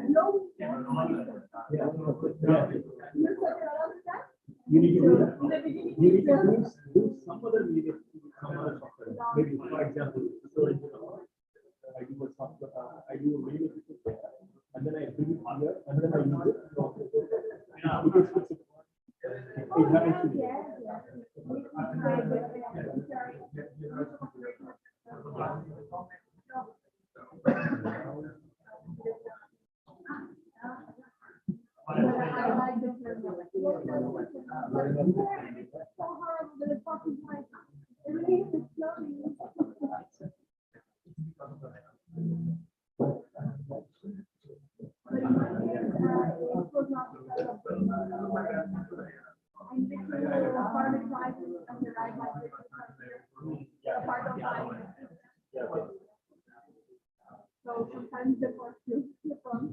B: low.
C: Yeah.
B: You're talking about that?
C: You need to do that.
B: In the beginning,
C: You need to do some other media, some other software. Maybe, for example, storage. I do a software, I do a media there, and then I bring it here, and then I use it. So, it happens to me.
B: I like the term. It's so horrible that it's fucking like everything is slowly. But in my case, it was not because of the I literally started driving and the ride like this a part of my so sometimes the first the front.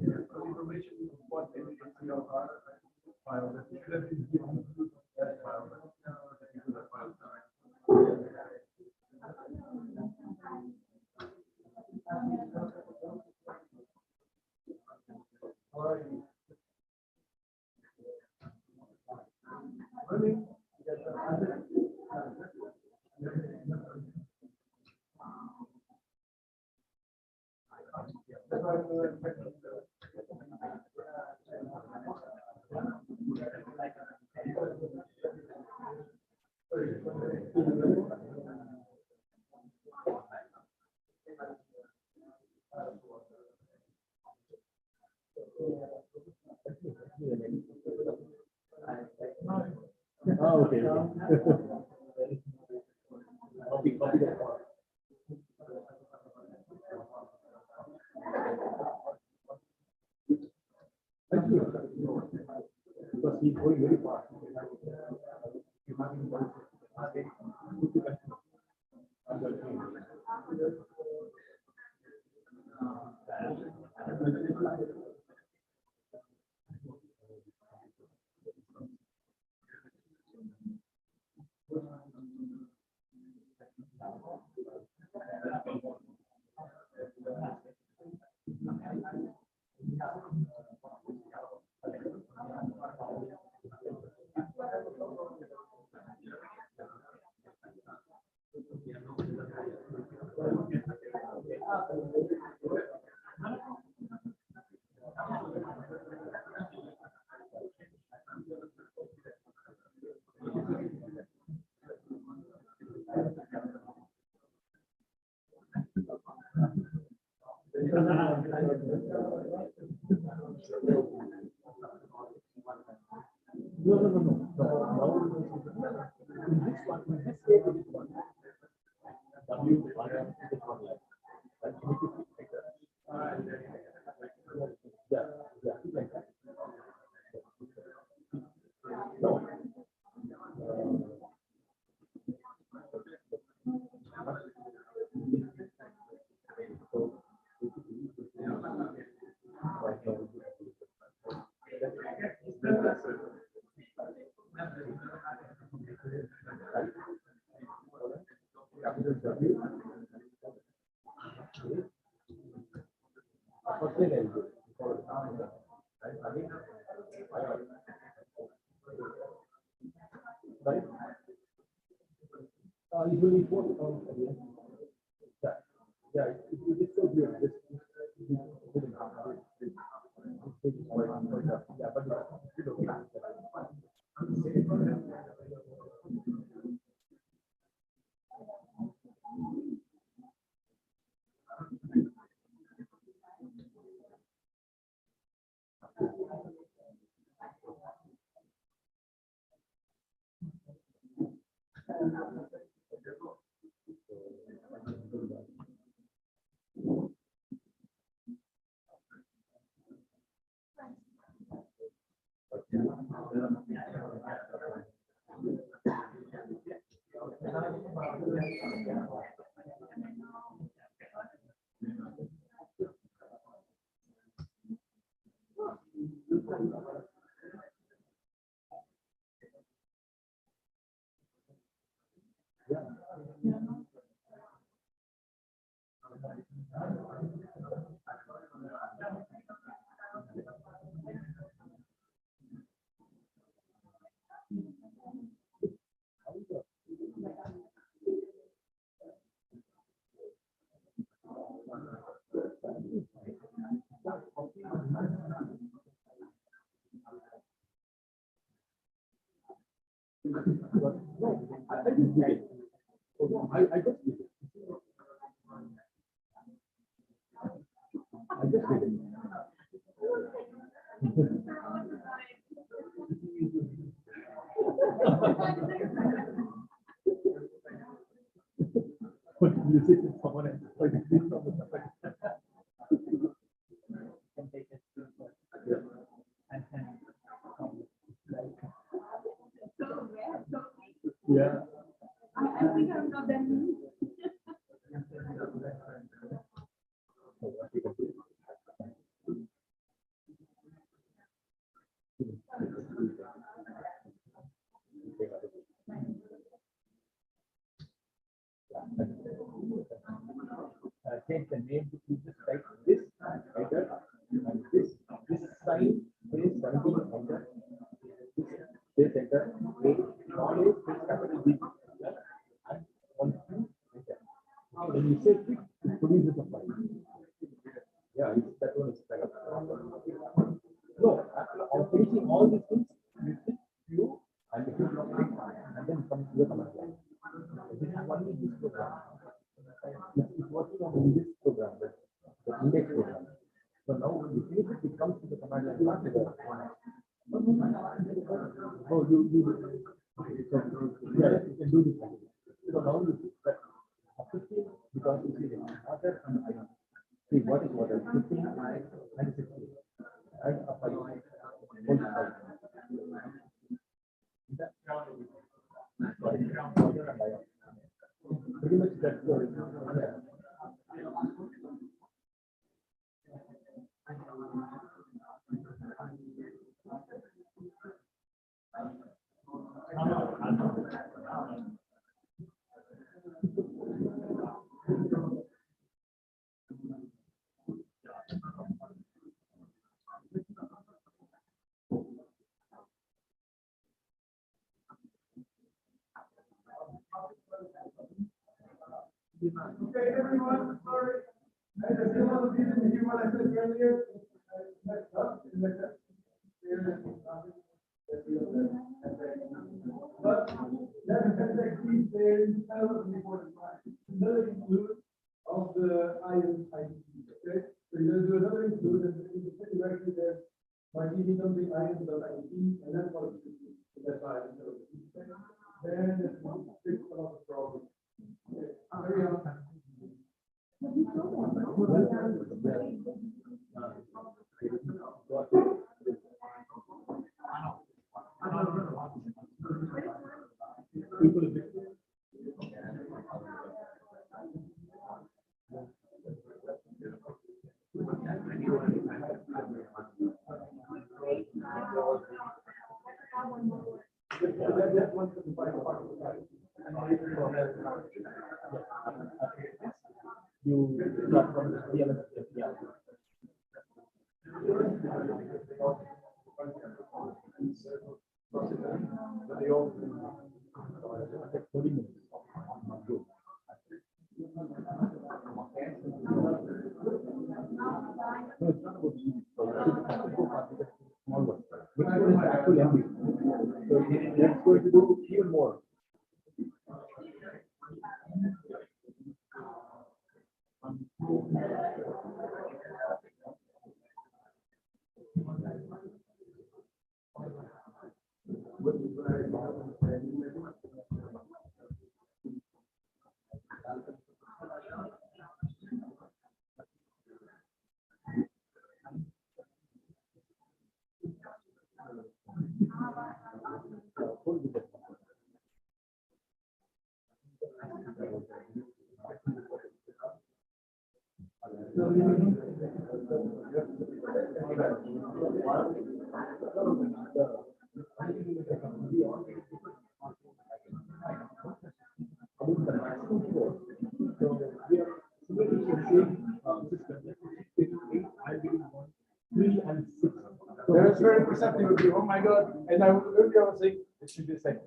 C: Oh, okay. Copy that part. Actually, because he's going very fast. In this one, in this case, it is one. W, this one like. Right? You need to keep like that. Yeah, like that. No. Right? Usually 4 pounds again. Yeah, it's so weird. This good enough. This is quite up. Yeah, but it's okay. No, I just did it. Oh, no, I just did it. I just did it. What you say to someone else? Like, this is not the stuff
D: Can take it to and
C: yeah.
B: I think I'm not that mean.
C: Change the name to just type this enter and this sign is 17 enter. This enter A small a this capital B and 1 2 enter. When you say quick, it produces a file. Yeah, that one is better. No, on finishing all these things, you click Q and the click and then come to the command line. This is only this program. It's working on this program, the index program. So now you finish it, it comes to the command line, not to the oh, you okay, so yeah, you can do this. So now you see that 15 because you see the water and iron. See what is water? 15 and 16 and a 5. Pretty much that's the
A: Okay, everyone, sorry. I still want to hear what I said earlier. Next up, next up. But that is actually there in important part. Another include of the IM ID. Okay, so you're going to do another include, and in the second directory there might be something IM.ID, and that's what it is. That's why I know. Then it's fix a lot of problems. Okay, carry on. That's 175 part of the site.
C: you start from the CLS API. Take 30 minutes. No, it's not about cheap. Small one. Next one is actual MB. So it's going to do even more. About the maximum score. So we are similarly can say
A: that's very perceptive of you. Oh my God. And earlier I was saying, it should be the same.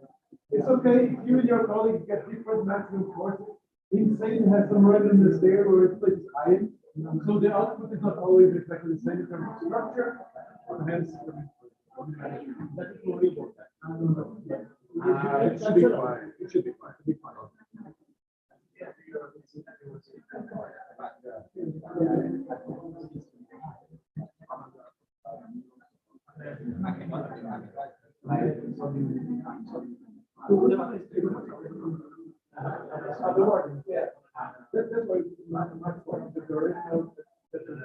A: It's okay if you and your colleagues get different maximum forces. Insane has some randomness there where it places iron. So the output is not always exactly the same in terms of structure. Hence, that is worry about that. It should be fine. It should be fine. It should be fine. Yeah. That's why not much more the original because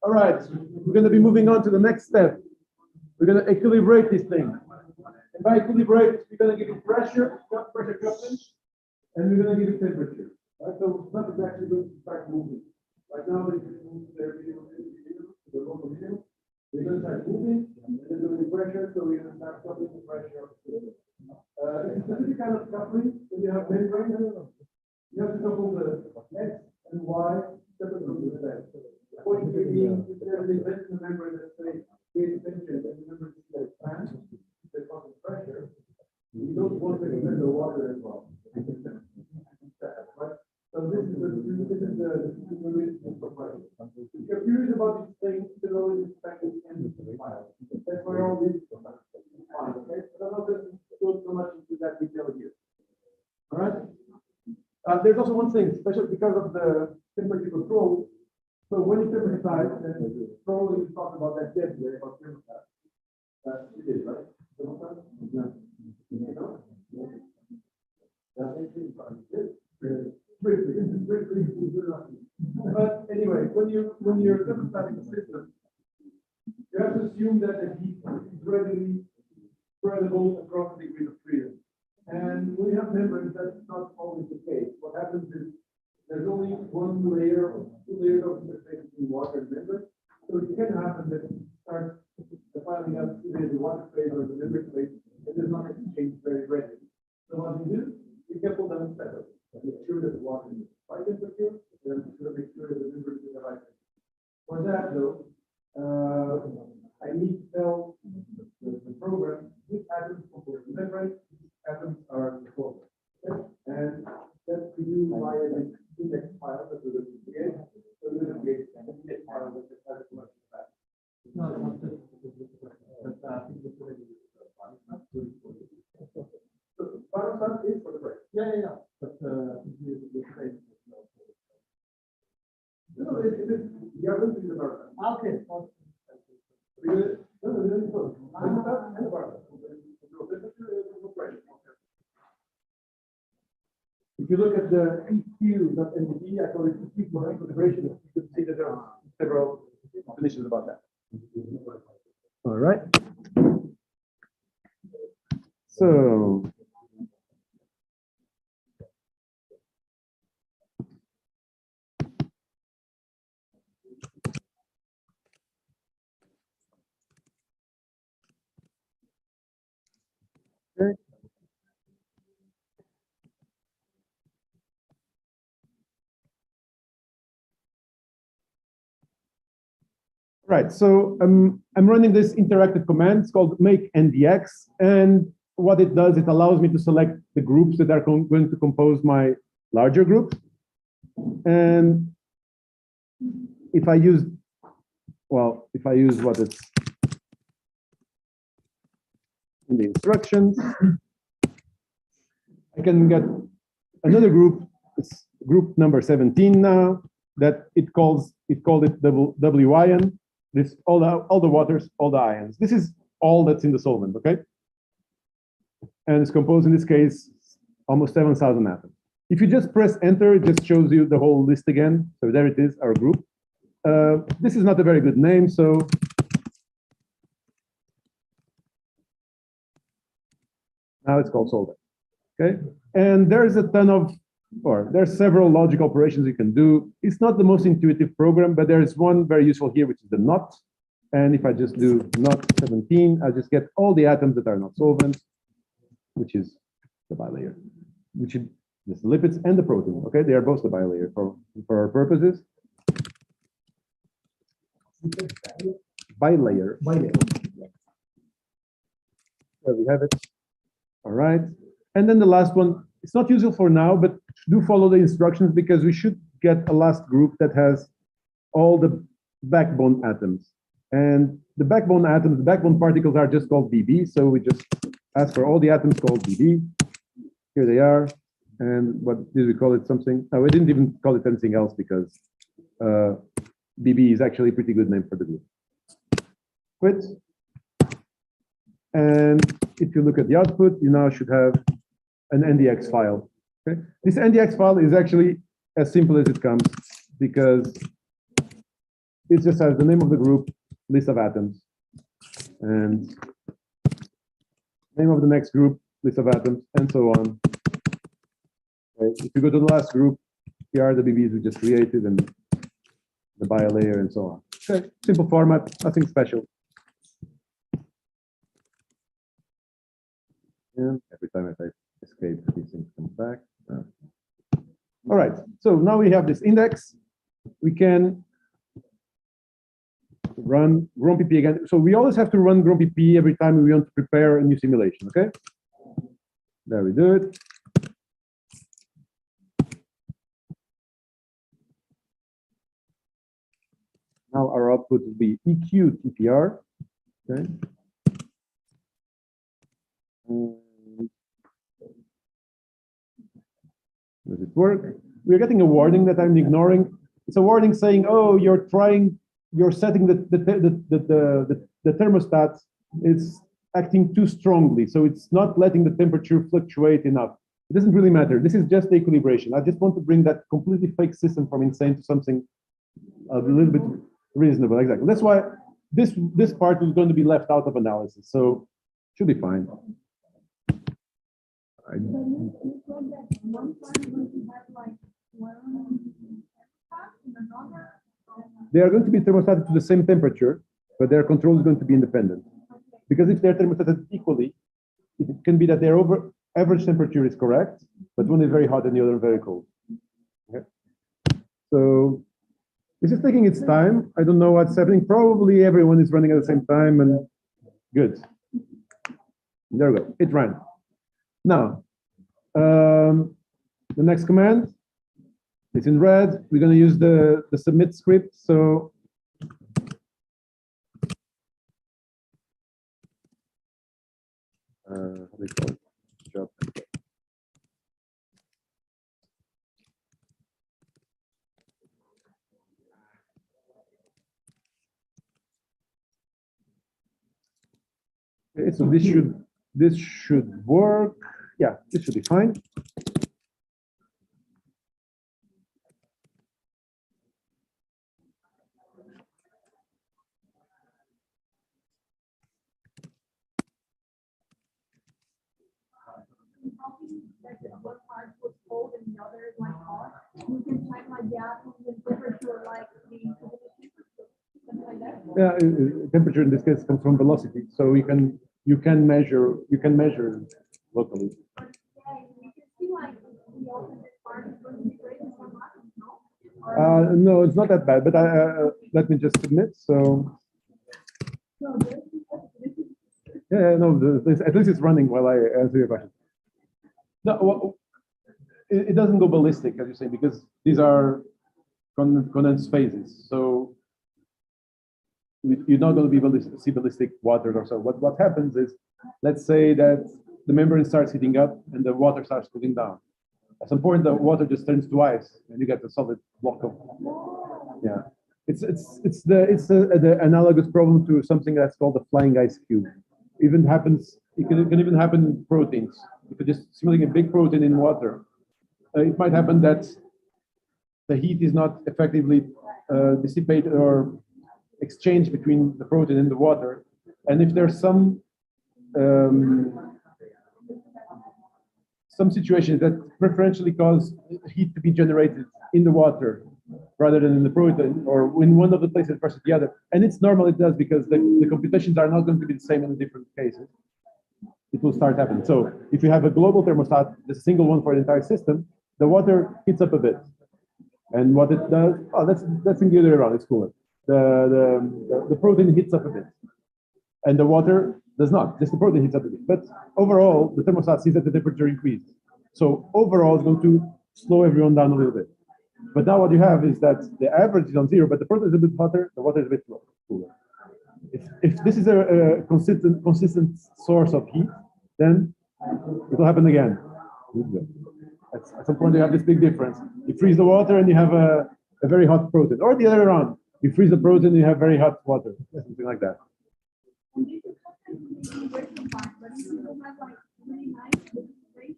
A: all right, we're going to be moving on to the next step. We're going to equilibrate this thing. And by equilibrate, we're going to give it pressure coupling, and we're going to give it temperature. Right? So nothing's actually going to start moving. Right now, they move their the local minimum. They're going to start moving, and there's going to be pressure, so we're going to start coupling the pressure. It's a specific kind of coupling when you have membrane. You have to couple the X and Y separate from the Z. The point being, if there's an event in the membrane that say creates tension, and the membrane is like fan, that causes pressure, you don't want to expand the water as well. Right? So this is the profile. If you're curious about these things, you can always expect it in the file. That's where all these fine, okay? But I'm not going to go so much into that detail here. All right? There's also one thing, especially because of the temperature control. So when you thermosize, and probably we talked about that yesterday about thermostat. You did, right? Thermostat? No. But anyway, when you're thermostating the system, you have to assume that the heat is readily spreadable across the degree of freedom. And when you have membranes, that's not always the case. What happens is there's only one layer or two layers of interface between water and membrane. So it can happen that it starts defining up either the water phase or the membrane phase, and there's not exchange very readily. So what we do, we can pull them separately and make sure that the water is the right temperature, and then make sure that the membrane is the right temperature. For that though, I need to tell the program which atoms compose the membrane, which atoms are the core. Okay? And that's to do via the index file that we're going to create. So we're going to create an index file that has a collection of atoms. It's not just but I think it's already so final stuff is for the break. Yeah. But no, it is. We are going to do the bar. Okay. If you look at the EQ.mdb, I call it EQ for equilibration. You can see that there are several definitions about that. All right. So. Okay. Right, so I'm running this interactive command. It's called make ndx, and what it does, it allows me to select the groups that are going to compose my larger group. And if I use what it's in the instructions, I can get another group. It's group number 17 now. That it called it WIN. This all the waters, all the ions. This is all that's in the solvent, okay? And it's composed in this case almost 7,000 atoms. If you just press enter, it just shows you the whole list again. So there it is, our group. This is not a very good name, so now it's called solvent. Okay, and there's a ton of, or there's several logic operations you can do. It's not the most intuitive program, but there is one very useful here, which is the not. And if I just do not 17, I just get all the atoms that are not solvent, which is the bilayer, which This is lipids and the protein. Okay, they are both the bilayer for our purposes. Bilayer. There we have it. All right. And then the last one, it's not useful for now, but do follow the instructions because we should get a last group that has all the backbone atoms. And the backbone atoms, the backbone particles are just called BB. So we just ask for all the atoms called BB. Here they are. And what did we call it? Something? No, we didn't even call it anything else because BB is actually a pretty good name for the group. Quit. And if you look at the output, you now should have an NDX file. Okay? This NDX file is actually as simple as it comes because it just has the name of the group, list of atoms, and name of the next group, list of atoms, and so on. Okay? If you go to the last group, here are the BBs we just created and the bilayer and so on. Okay, simple format, nothing special. And every time I type escape, these things come back. All right, so now we have this index. We can run grompp again. So we always have to run grompp every time we want to prepare a new simulation, okay? There we do it. Now our output will be EQ TPR, okay? Does it work? We're getting a warning that I'm ignoring. It's a warning saying, "Oh, you're setting the thermostat. It's acting too strongly, so it's not letting the temperature fluctuate enough." It doesn't really matter. This is just the equilibration. I just want to bring that completely fake system from insane to something a little bit reasonable. Exactly. That's why this part is going to be left out of analysis. So should be fine. They are going to be thermostated to the same temperature, but their control is going to be independent. Because if they're thermostated equally, it can be that their average temperature is correct, but one is very hot and the other very cold. Okay. So this is taking its time. I don't know what's happening. Probably everyone is running at the same time and good. There we go. It ran. Now, the next command, it's in red. We're going to use the submit script. So how do they call it? Job. Okay, so this should work. Yeah, this should be fine. Yeah, temperature in this case comes from velocity, so you can measure locally. No, it's not that bad, but let me just submit. So yeah, no, at least it's running while I answer your question. No, well, it doesn't go ballistic, as you say, because these are condensed phases. So you're not going to be see ballistic water or so. What happens is, let's say that the membrane starts heating up and the water starts cooling down. At some point, the water just turns to ice, and you get a solid block of. Yeah, it's the analogous problem to something that's called the flying ice cube. Even happens. It can even happen in proteins. If you're just simulating a big protein in water, it might happen that the heat is not effectively dissipated or exchanged between the protein and the water. And if there's some situations that preferentially cause heat to be generated in the water rather than in the protein, or in one of the places versus the other. And it's normal it does because the computations are not going to be the same in the different cases. it will start happening. So if you have a global thermostat, the single one for the entire system, the water heats up a bit. And what it does, oh, that's in the other way around, it's cooler. The protein heats up a bit. And the water does not, just the protein heats up a bit. But overall, the thermostat sees that the temperature increases. So overall, it's going to slow everyone down a little bit. But now what you have is that the average is on zero, but the protein is a bit hotter, the water is a bit cooler. If this is a consistent source of heat, then it will happen again. At some point, you have this big difference. You freeze the water and you have a very hot protein, or the other way around. You freeze the protein and you have very hot water, something like that.
B: And this is something the integration part, but if you don't have like really nice integration,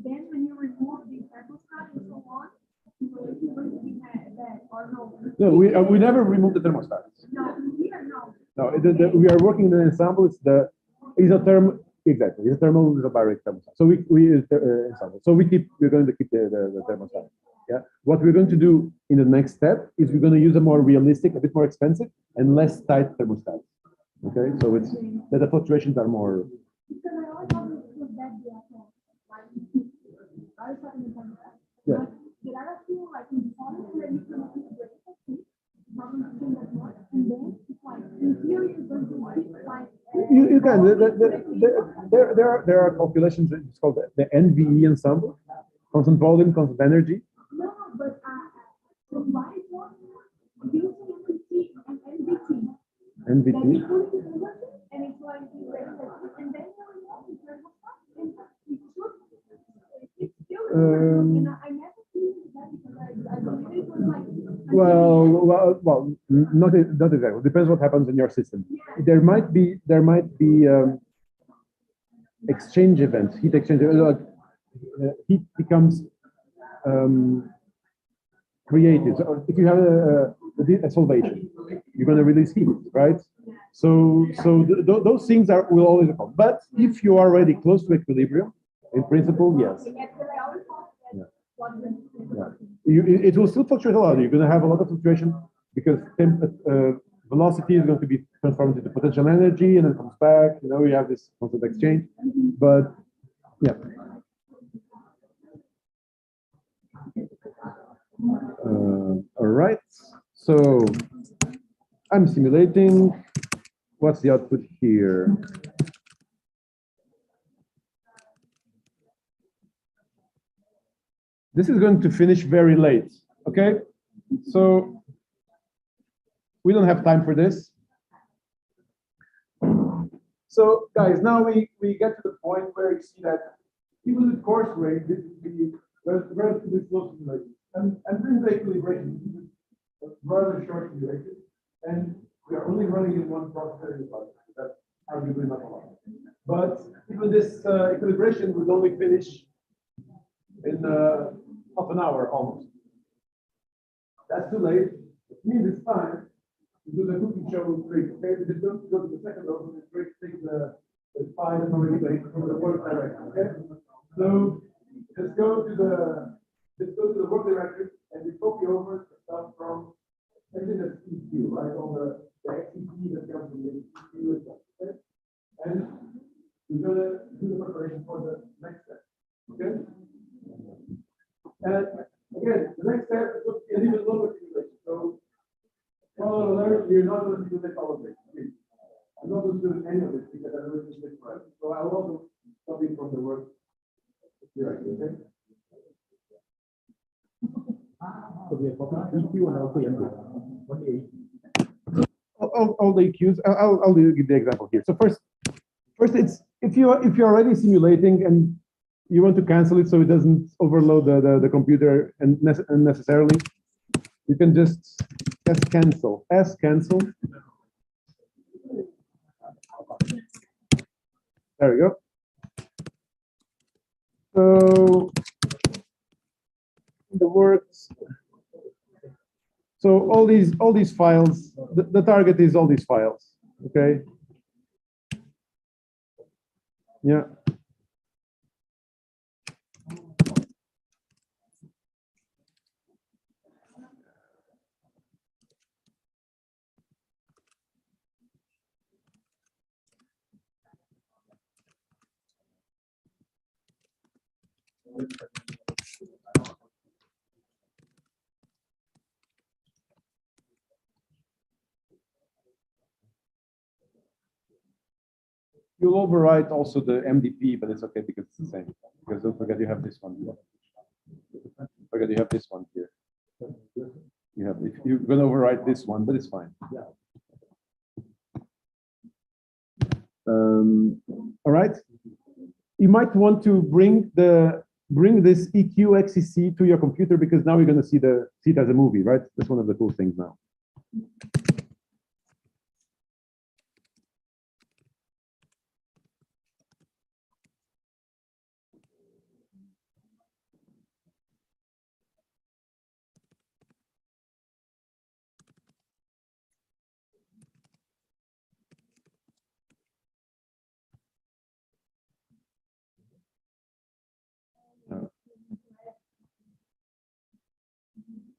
B: then when you remove the thermostat and so on, it's going to be bad or no?
A: No, we never remove the thermostat.
B: No, here no.
A: No, we are working in an ensemble. It's the isothermal, exactly, isothermal isobaric thermostat. So ensemble. So we're going to keep the thermostat. Yeah. What we're going to do in the next step is we're going to use a more realistic, a bit more expensive, and less tight thermostat. Okay, so it's that the fluctuations are more.
B: Because I always thought it was that the actual, like, I was talking to thermostat.
A: Yeah.
B: But did I feel like in solid where you can integrate it, not understand that much, and then it's like in theory it's going to be like.
A: You can. There are calculations. It's called the NVE ensemble, constant volume, constant energy.
B: No, but so why is one using NVT and NVT? Then you
A: NVT.
B: put it in and it's like and then you remove the thermostat and it should it's still and I never seen that because I believe it was like
A: Well, not exactly. Depends what happens in your system. There might be exchange events, heat exchange. Heat becomes created. So if you have a solvation, you're going to release heat, right? So those things will always come. But if you are already close to equilibrium, in principle, yes. Yeah. It will still fluctuate a lot. You're going to have a lot of fluctuation because velocity is going to be transformed into potential energy and then comes back. You know, you have this constant exchange. But yeah. All right. So I'm simulating. What's the output here? This is going to finish very late, okay? So we don't have time for this. So guys, now we get to the point where you see that even with coarse rate, this is the relatively slow simulation. And this is equilibration. This is a rather short simulation. And we are only running in one processor in the project. That's arguably not a lot. But even this equilibration would only finish in half an hour almost. That's too late. It means it's time to do the cooking show trick. Okay, we just don't go to the second level and trick take the pie that's already baked from the work direction. Okay, so just go to the work directory and we copy over the stuff from everything that's EQ, right? All the XCP that comes from the EQ and stuff. Okay, and we're gonna do the preparation for the next step. Okay. And again, the next step is going to be an even longer simulation. So, follow alert, you're not going to simulate all of this. I'm not going to do any of this because I don't think it's right. So I'll also copy from the work directly, okay?
C: So we are copying EQ and also MQ. Only EQ.
A: All the EQs. I'll give the example here. So first, it's if you're already simulating and you want to cancel it so it doesn't overload the computer and unnecessarily, you can just cancel. There we go. So the works. So all these files. The target is all these files. Okay. Yeah. You'll overwrite also the MDP, but it's okay because it's the same. Because don't forget you have this one here. Forget you have this one here. You have, if you're gonna overwrite this one, but it's fine. All right. You might want to bring this EQ XCC to your computer because now you're gonna see it as a movie, right? That's one of the cool things now.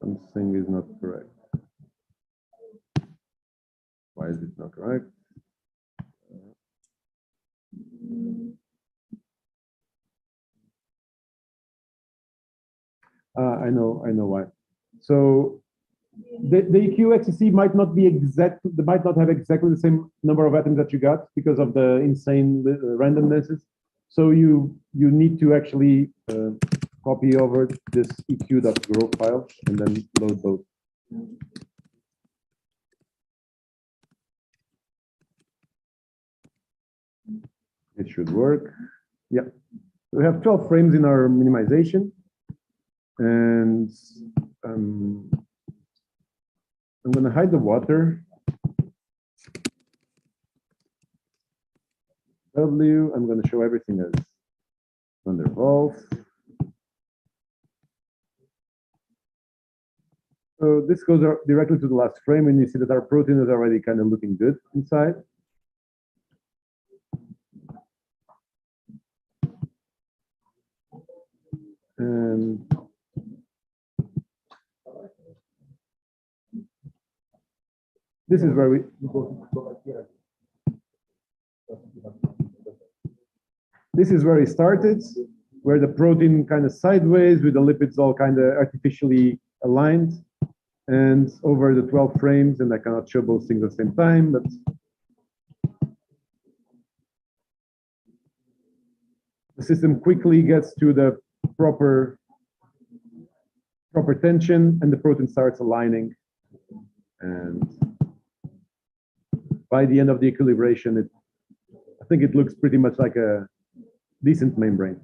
A: Something is not correct. Why is it not correct? I know why. So the EQ XCC might not be exact, they might not have exactly the same number of atoms that you got because of the insane randomnesses. So you need to actually copy over this eq.grow file and then load both. It should work. Yeah. We have 12 frames in our minimization. And I'm going to hide the water. I'm going to show everything as van der Waals. So this goes directly to the last frame, and you see that our protein is already kind of looking good inside. And this is where it started, where the protein kind of sideways with the lipids all kind of artificially aligned, and over the 12 frames, and I cannot show both things at the same time, but the system quickly gets to the proper tension, and the protein starts aligning. And by the end of the equilibration, I think it looks pretty much like a decent membrane.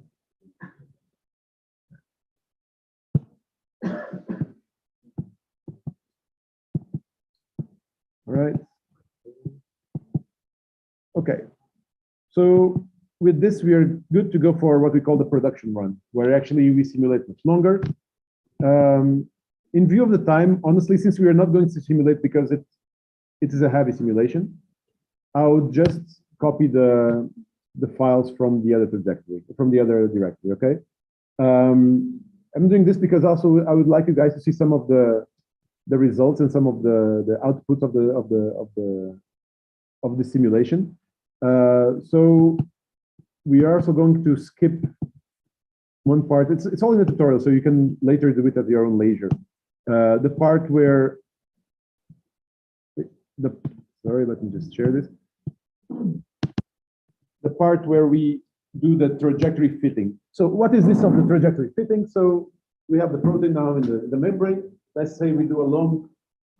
A: All right. Okay. So with this, we are good to go for what we call the production run, where actually we simulate much longer. In view of the time, honestly, since we are not going to simulate because it is a heavy simulation, I would just copy the files from the other trajectory, from the other directory, okay? I'm doing this because also I would like you guys to see some of the results and some of the outputs of the simulation. So we are also going to skip one part. It's all in the tutorial, so you can later do it at your own leisure. The part where sorry, let me just share this. The part where we do the trajectory fitting. So what is this of the trajectory fitting? So we have the protein now in the membrane. Let's say we do a long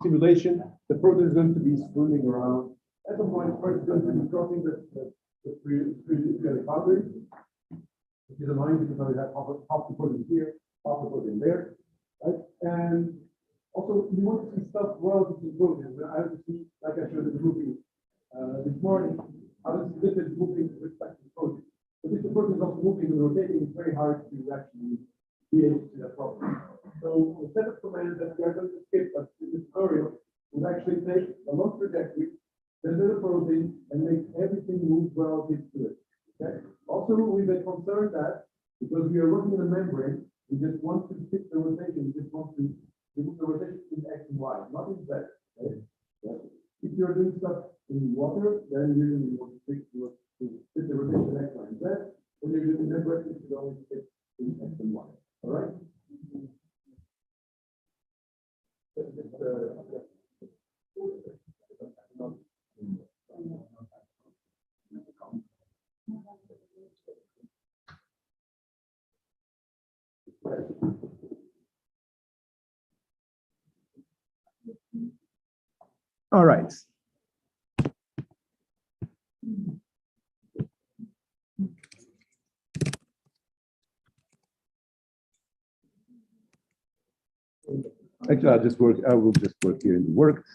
A: simulation. The protein is going to be spooning around. At some point, first it's going to be crossing the boundary, which is annoying because now we have half the protein here, half the protein there, right? And also, you want to see stuff relative to the protein. I have to see, like I showed in the movie this morning, how this lipid moving with respect to the protein. But if the protein is also moving and rotating, it's very hard to actually be able to see that properly. So the set of commands that we are going to skip in this tutorial will actually take a long trajectory, then do the protein, and make everything move relative to it. Okay? Also, we've been concerned that because we are working in a membrane, we just want to fix the rotation, we just want to remove the rotation in X and Y, not in Z. Okay? Yeah. If you're doing stuff in water, then usually you want to fit the rotation X, Y, and Z. When you're doing membrane, you should only fit in X and All right. Actually, I will just work here in the works.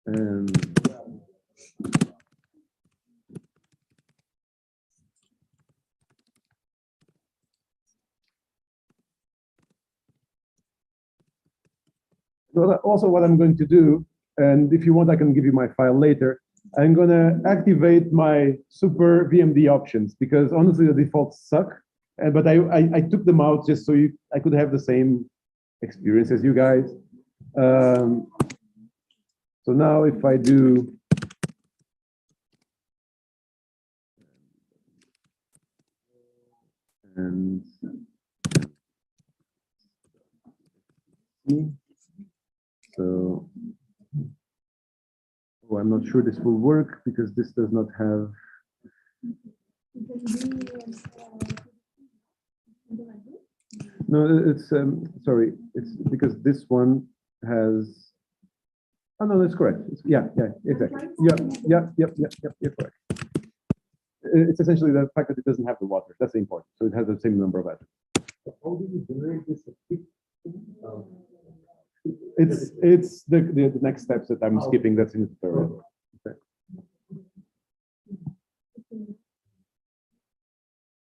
A: And well, also what I'm going to do, and if you want, I can give you my file later. I'm going to activate my super VMD options because honestly, the defaults suck. But I took them out just so I could have the same experience as you guys. So now if I do and so I'm not sure this will work because this does not have. No, it's sorry. It's because this one has. Oh no, that's correct. Yeah, exactly. Yeah, correct. It's essentially the fact that it doesn't have the water. That's the important. So it has the same number of atoms.
C: How do you generate this?
A: It's the next steps that I'm skipping. That's in the tutorial. Okay.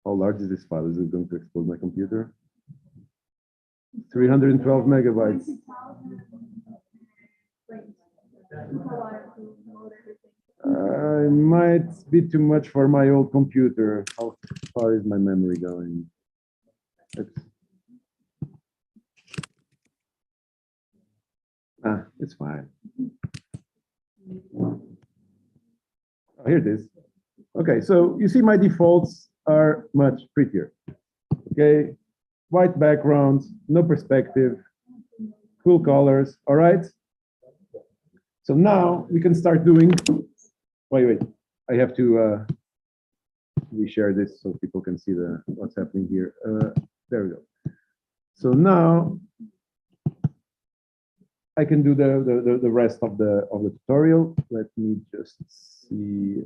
A: How large is this file? Is it going to explode my computer? 312 megabytes. It might be too much for my old computer. How far is my memory going? It's fine. Oh, here it is. Okay, so you see my defaults are much prettier. Okay, white background, no perspective, cool colors. All right. So now we can start doing. Wait. I have to reshare this so people can see what's happening here. There we go. So now I can do the rest of the tutorial. Let me just see.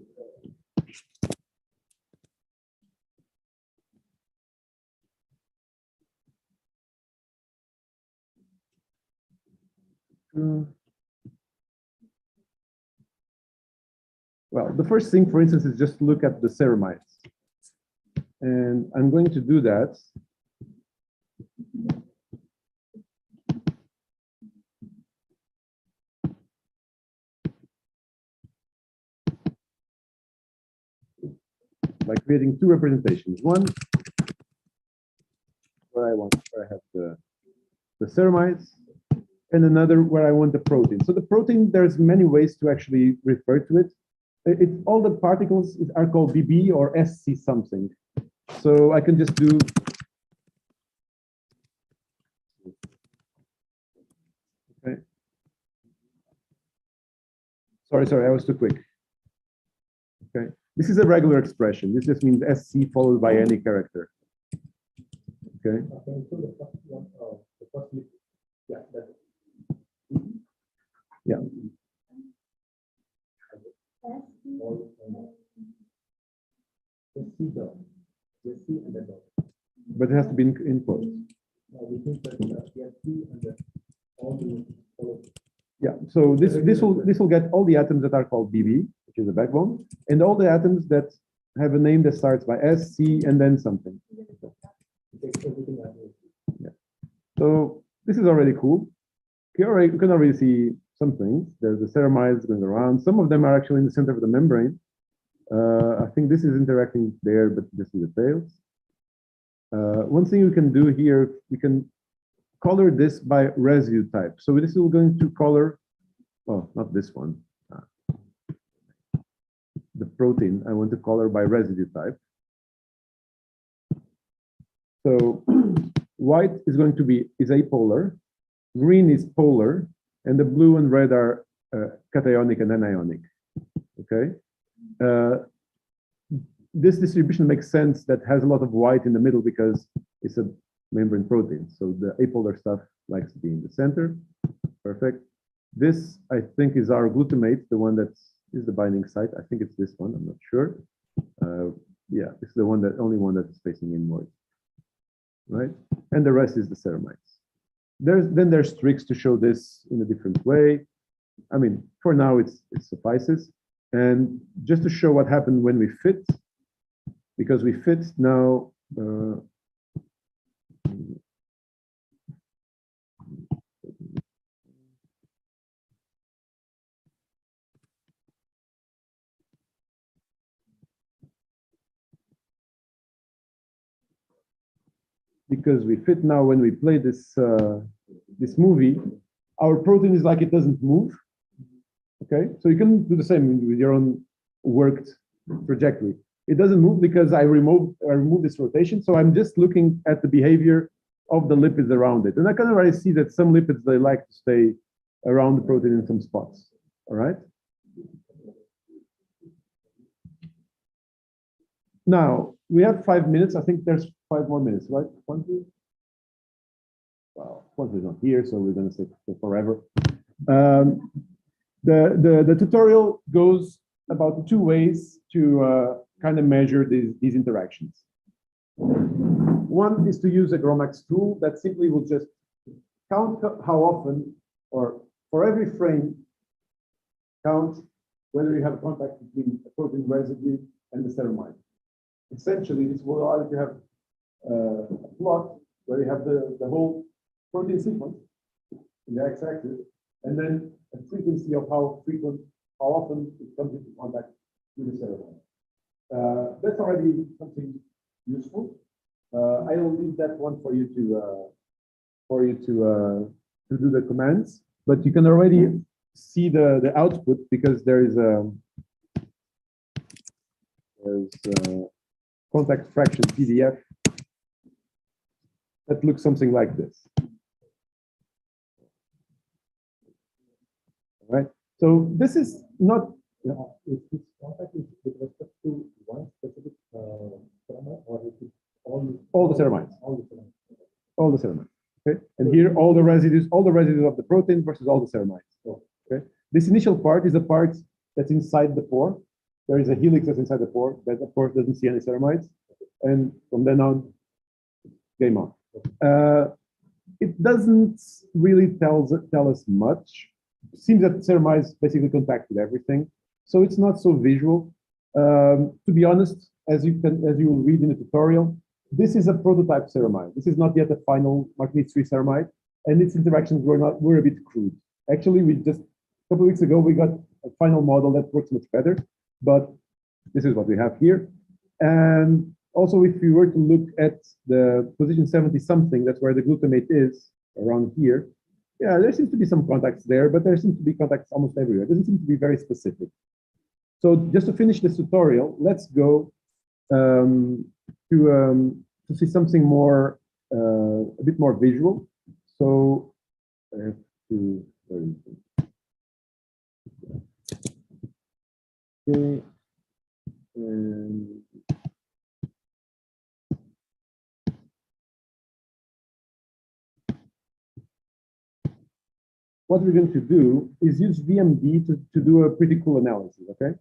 A: Well, the first thing, for instance, is just look at the ceramides. And I'm going to do that. By creating two representations. One where I have the ceramides, and another where I want the protein. So the protein, there's many ways to actually refer to it. All the particles are called BB or SC something. So I can just do. Okay. Sorry, I was too quick. Okay. This is a regular expression. This just means SC followed by any character. Okay. Yeah. But it has to be in quotes. Yeah. So this will get all the atoms that are called BB, which is the backbone, and all the atoms that have a name that starts by S, C, and then something. Yeah. So this is already cool. You can already see some things. There's the ceramides going around. Some of them are actually in the center of the membrane. I think this is interacting there, but this is the tails. One thing we can do here, we can color this by residue type. So this is going to color, oh, not this one. The protein, I want to color by residue type. So white is going to be apolar, green is polar, and the blue and red are cationic and anionic. Okay. This distribution makes sense that has a lot of white in the middle because it's a membrane protein. So the apolar stuff likes to be in the center. Perfect. This, I think, is our glutamate, the one that is the binding site. I think it's this one. I'm not sure. Yeah, it's the one that only one that is facing inward, right? And the rest is the ceramides. There's tricks to show this in a different way. I mean, for now, it suffices. And just to show what happened when we fit, because we fit now. Because we fit now when we play this this movie, our protein is like it doesn't move. Okay, so you can do the same with your own worked trajectory. It doesn't move because I remove this rotation, so I'm just looking at the behavior of the lipids around it, and I can already see that some lipids they like to stay around the protein in some spots. All right. Now we have 5 minutes. I think there's 5 more minutes, right? Well, Ponte is not here, so we're going to stay for forever. The tutorial goes about 2 ways to kind of measure these interactions. One is to use a GROMACS tool that simply will just count how often, or for every frame, count whether you have contact between the protein residue and the ceramide. Essentially, this will allow you to have a plot where you have the whole protein sequence in the x-axis, and then a frequency of how often it comes into contact with the ceramide. That's already something useful. I will leave that one for you to do the commands, but you can already see the output because there's contact fraction PDF that looks something like this. All right. So this is not.
C: Is this contact is with respect to one specific ceramide, or is it
A: all the ceramides?
C: All the ceramides.
A: All the ceramides. Okay. And here all the residues of the protein versus all the ceramides. Okay. This initial part is the part that's inside the pore. There is a helix that's inside the pore that, of course, doesn't see any ceramides. And from then on, game on. It doesn't really tell us much. It seems that ceramides basically contact with everything, so it's not so visual. To be honest, as you will read in the tutorial, this is a prototype ceramide. This is not yet a final Martinez 3 ceramide, and its interactions were a bit crude. Actually, we just a couple of weeks ago we got a final model that works much better, but this is what we have here. And also, if you were to look at the position 70 something, that's where the glutamate is, around here. Yeah, there seems to be some contacts there, but there seems to be contacts almost everywhere. It doesn't seem to be very specific. So just to finish this tutorial, let's go to see something more, a bit more visual. So I have to. Okay. And what we're going to do is use VMD to do a pretty cool analysis, okay?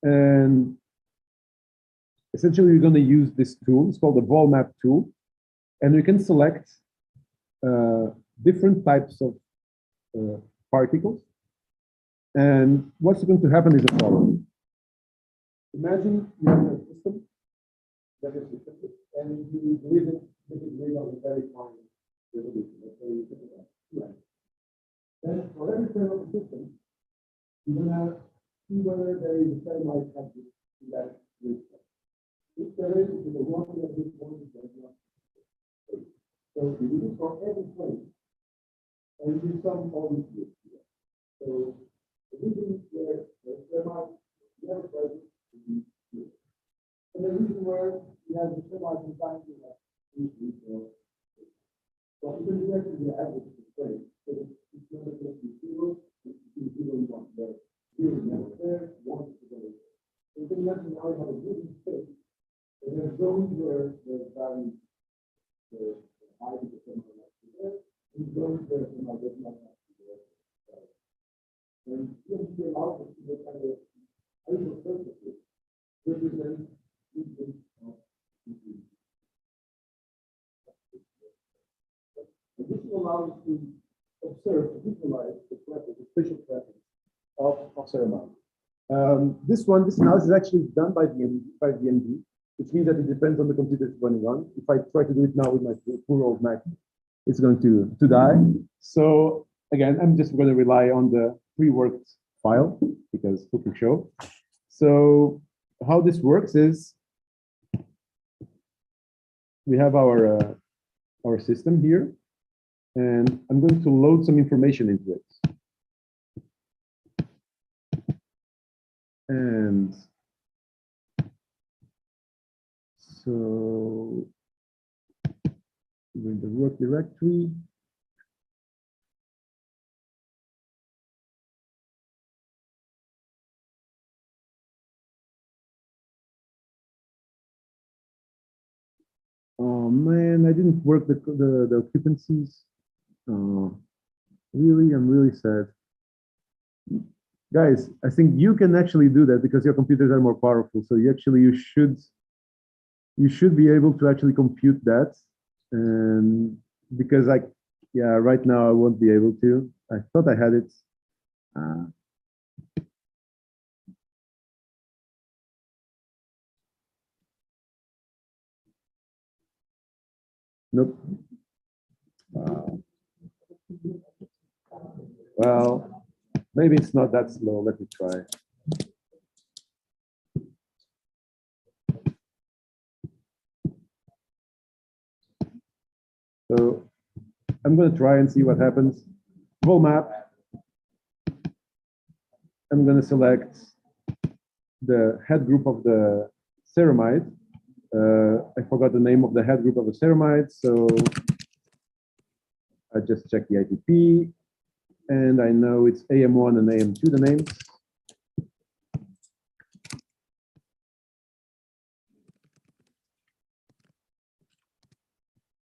A: And essentially, we're going to use this tool. It's called the vol map tool. And we can select different types of particles. And what's going to happen is the following. Imagine you have a system that is restricted, and you live it on a very fine resolution. Let's say you put it at 2 angles. Then for every frame of the system, you're going to see whether there is a ceramide capture in that region. If there is, it's the one of this point is not. So you do this for every plane, and you sum all these groups here. So the region where the ceramide never present is here. And the region where you have the ceramide inside you have these regions. So you can get to the average of the plane. So it's not going to be 0, it's 0 and 1. But 0 is never there, 1 is there. So you can imagine now you have a given space, and there are zones where the value, the height of the ceramide is there, and zones where the ceramide does not have to be there. visualize the preference, the spatial preference of ceramide. This analysis is actually done by the MD, which means that it depends on the computer it's running on. If I try to do it now with my poor old Mac, it's going to die. So again, I'm just going to rely on the pre-worked file because who can show. So how this works is we have our system here, and I'm going to load some information into it. And so in the work directory, oh man, I didn't work the occupancies. Really, I'm really sad. Guys, I think you can actually do that because your computers are more powerful. So you should be able to actually compute that. And because right now I won't be able to. I thought I had it. Nope. Well, maybe it's not that slow. Let me try. So I'm going to try and see what happens. Full map. I'm going to select the head group of the ceramide. I forgot the name of the head group of the ceramide, so I just check the ITP, and I know it's AM1 and AM2, the names.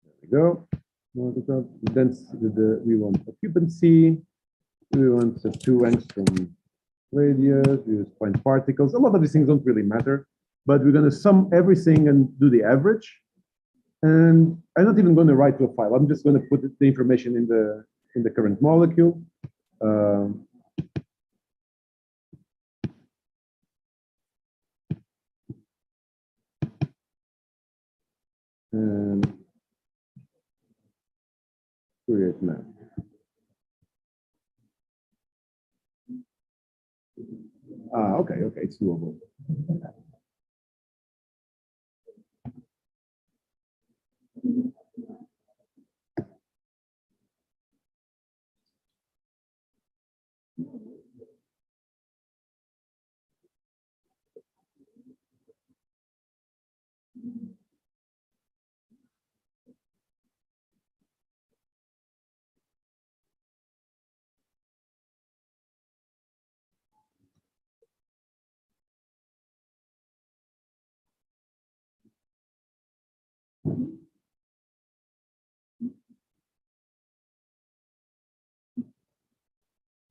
A: There we go. Then we want occupancy. We want a 2 angstrom radius. We use point particles. A lot of these things don't really matter, but we're going to sum everything and do the average. And I'm not even going to write to a file. I'm just going to put the information in the current molecule. And create map. Okay, it's doable.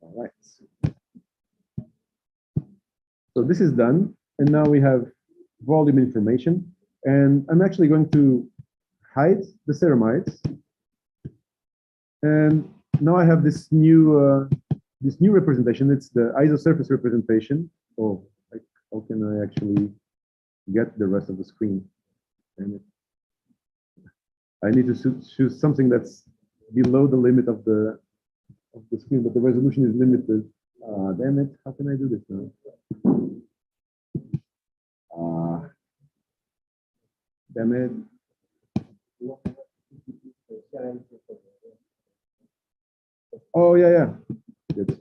A: All right. So this is done, and now we have volume information, and I'm actually going to hide the ceramides, and now I have this new representation. It's the isosurface representation. Oh, how can I actually get the rest of the screen? And I need to choose something that's below the limit of the screen, but the resolution is limited. Damn it! How can I do this now? Damn it! Oh yeah. Good.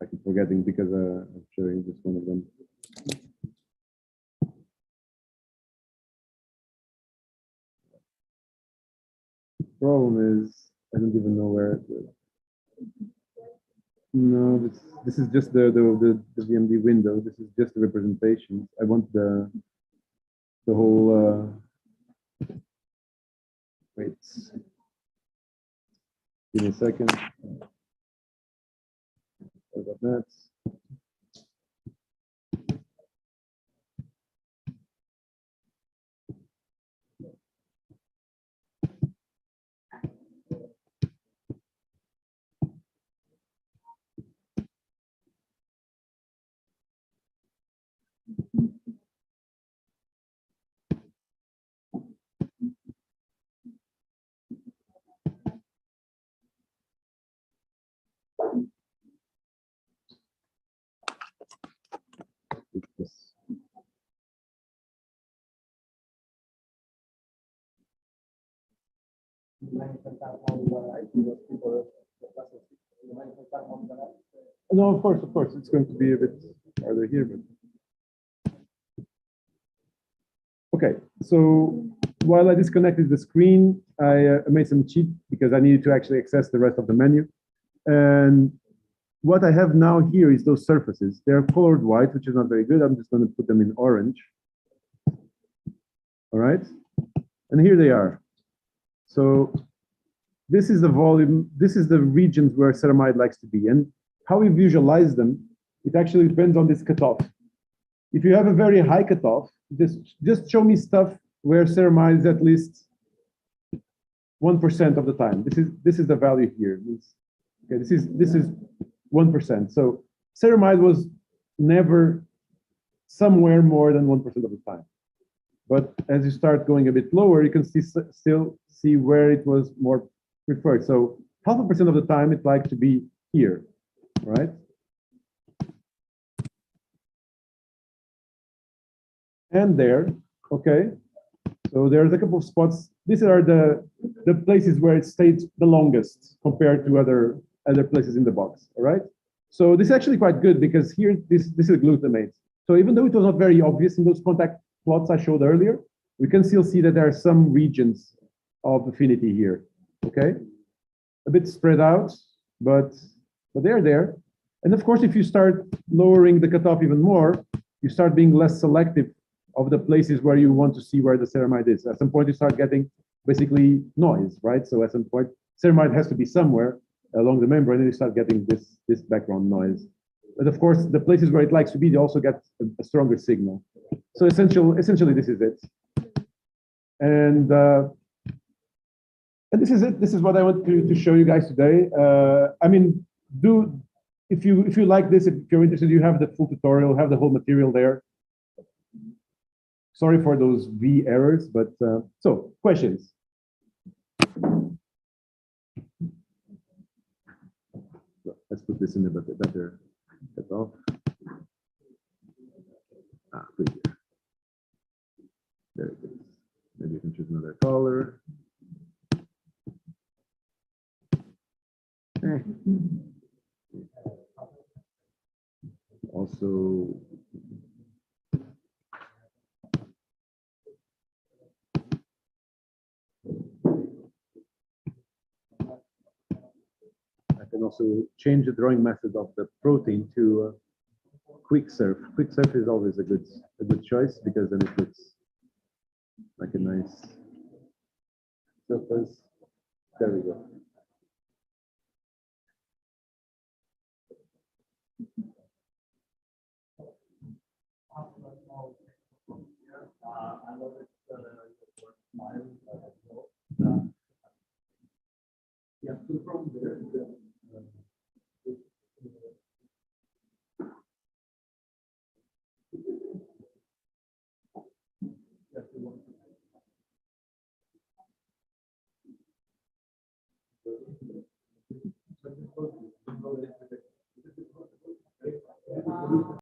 A: I keep forgetting because I'm showing just one of them. Problem is, I don't even know where. No, this is just the VMD window. This is just the representation. I want the whole. Wait. Give me a second. Sorry about that.
D: manifestar all right? Because people, the process, you manifestar all the right.
A: No, of course, it's going to be a bit harder here, but. Okay, so while I disconnected the screen, I made some cheat because I needed to actually access the rest of the menu. And what I have now here is those surfaces. They're colored white, which is not very good. I'm just going to put them in orange. All right, and here they are. So this is the volume, this is the regions where ceramide likes to be. And how we visualize them, it actually depends on this cutoff. If you have a very high cutoff, just show me stuff where ceramide is at least 1% of the time. This is the value here. Okay, this is 1%. So ceramide was never somewhere more than 1% of the time. But as you start going a bit lower, you can still see where it was more preferred. So 0.5% of the time it likes to be here, right? And there, okay. So there's a couple of spots. These are the places where it stayed the longest compared to other places in the box, all right? So this is actually quite good because here, this is glutamate. So even though it was not very obvious in those contact plots I showed earlier, we can still see that there are some regions of affinity here, okay? A bit spread out, but they're there. And of course, if you start lowering the cutoff even more, you start being less selective of the places where you want to see where the ceramide is. At some point, you start getting basically noise, right? So at some point, ceramide has to be somewhere along the membrane, and you start getting this background noise. But of course, the places where it likes to be, they also get a stronger signal. So essentially, this is it. And this is it. This is what I want to show you guys today. I mean, if you like this, if you're interested, you have the full tutorial, have the whole material there. Sorry for those V errors, but so questions. Let's put this in a bit better cutoff. Good here. There it is. Maybe you can choose another color. Also, I can also change the drawing method of the protein to quick surf. Quick surf is always a good choice because then it looks like a nice surface. There we go.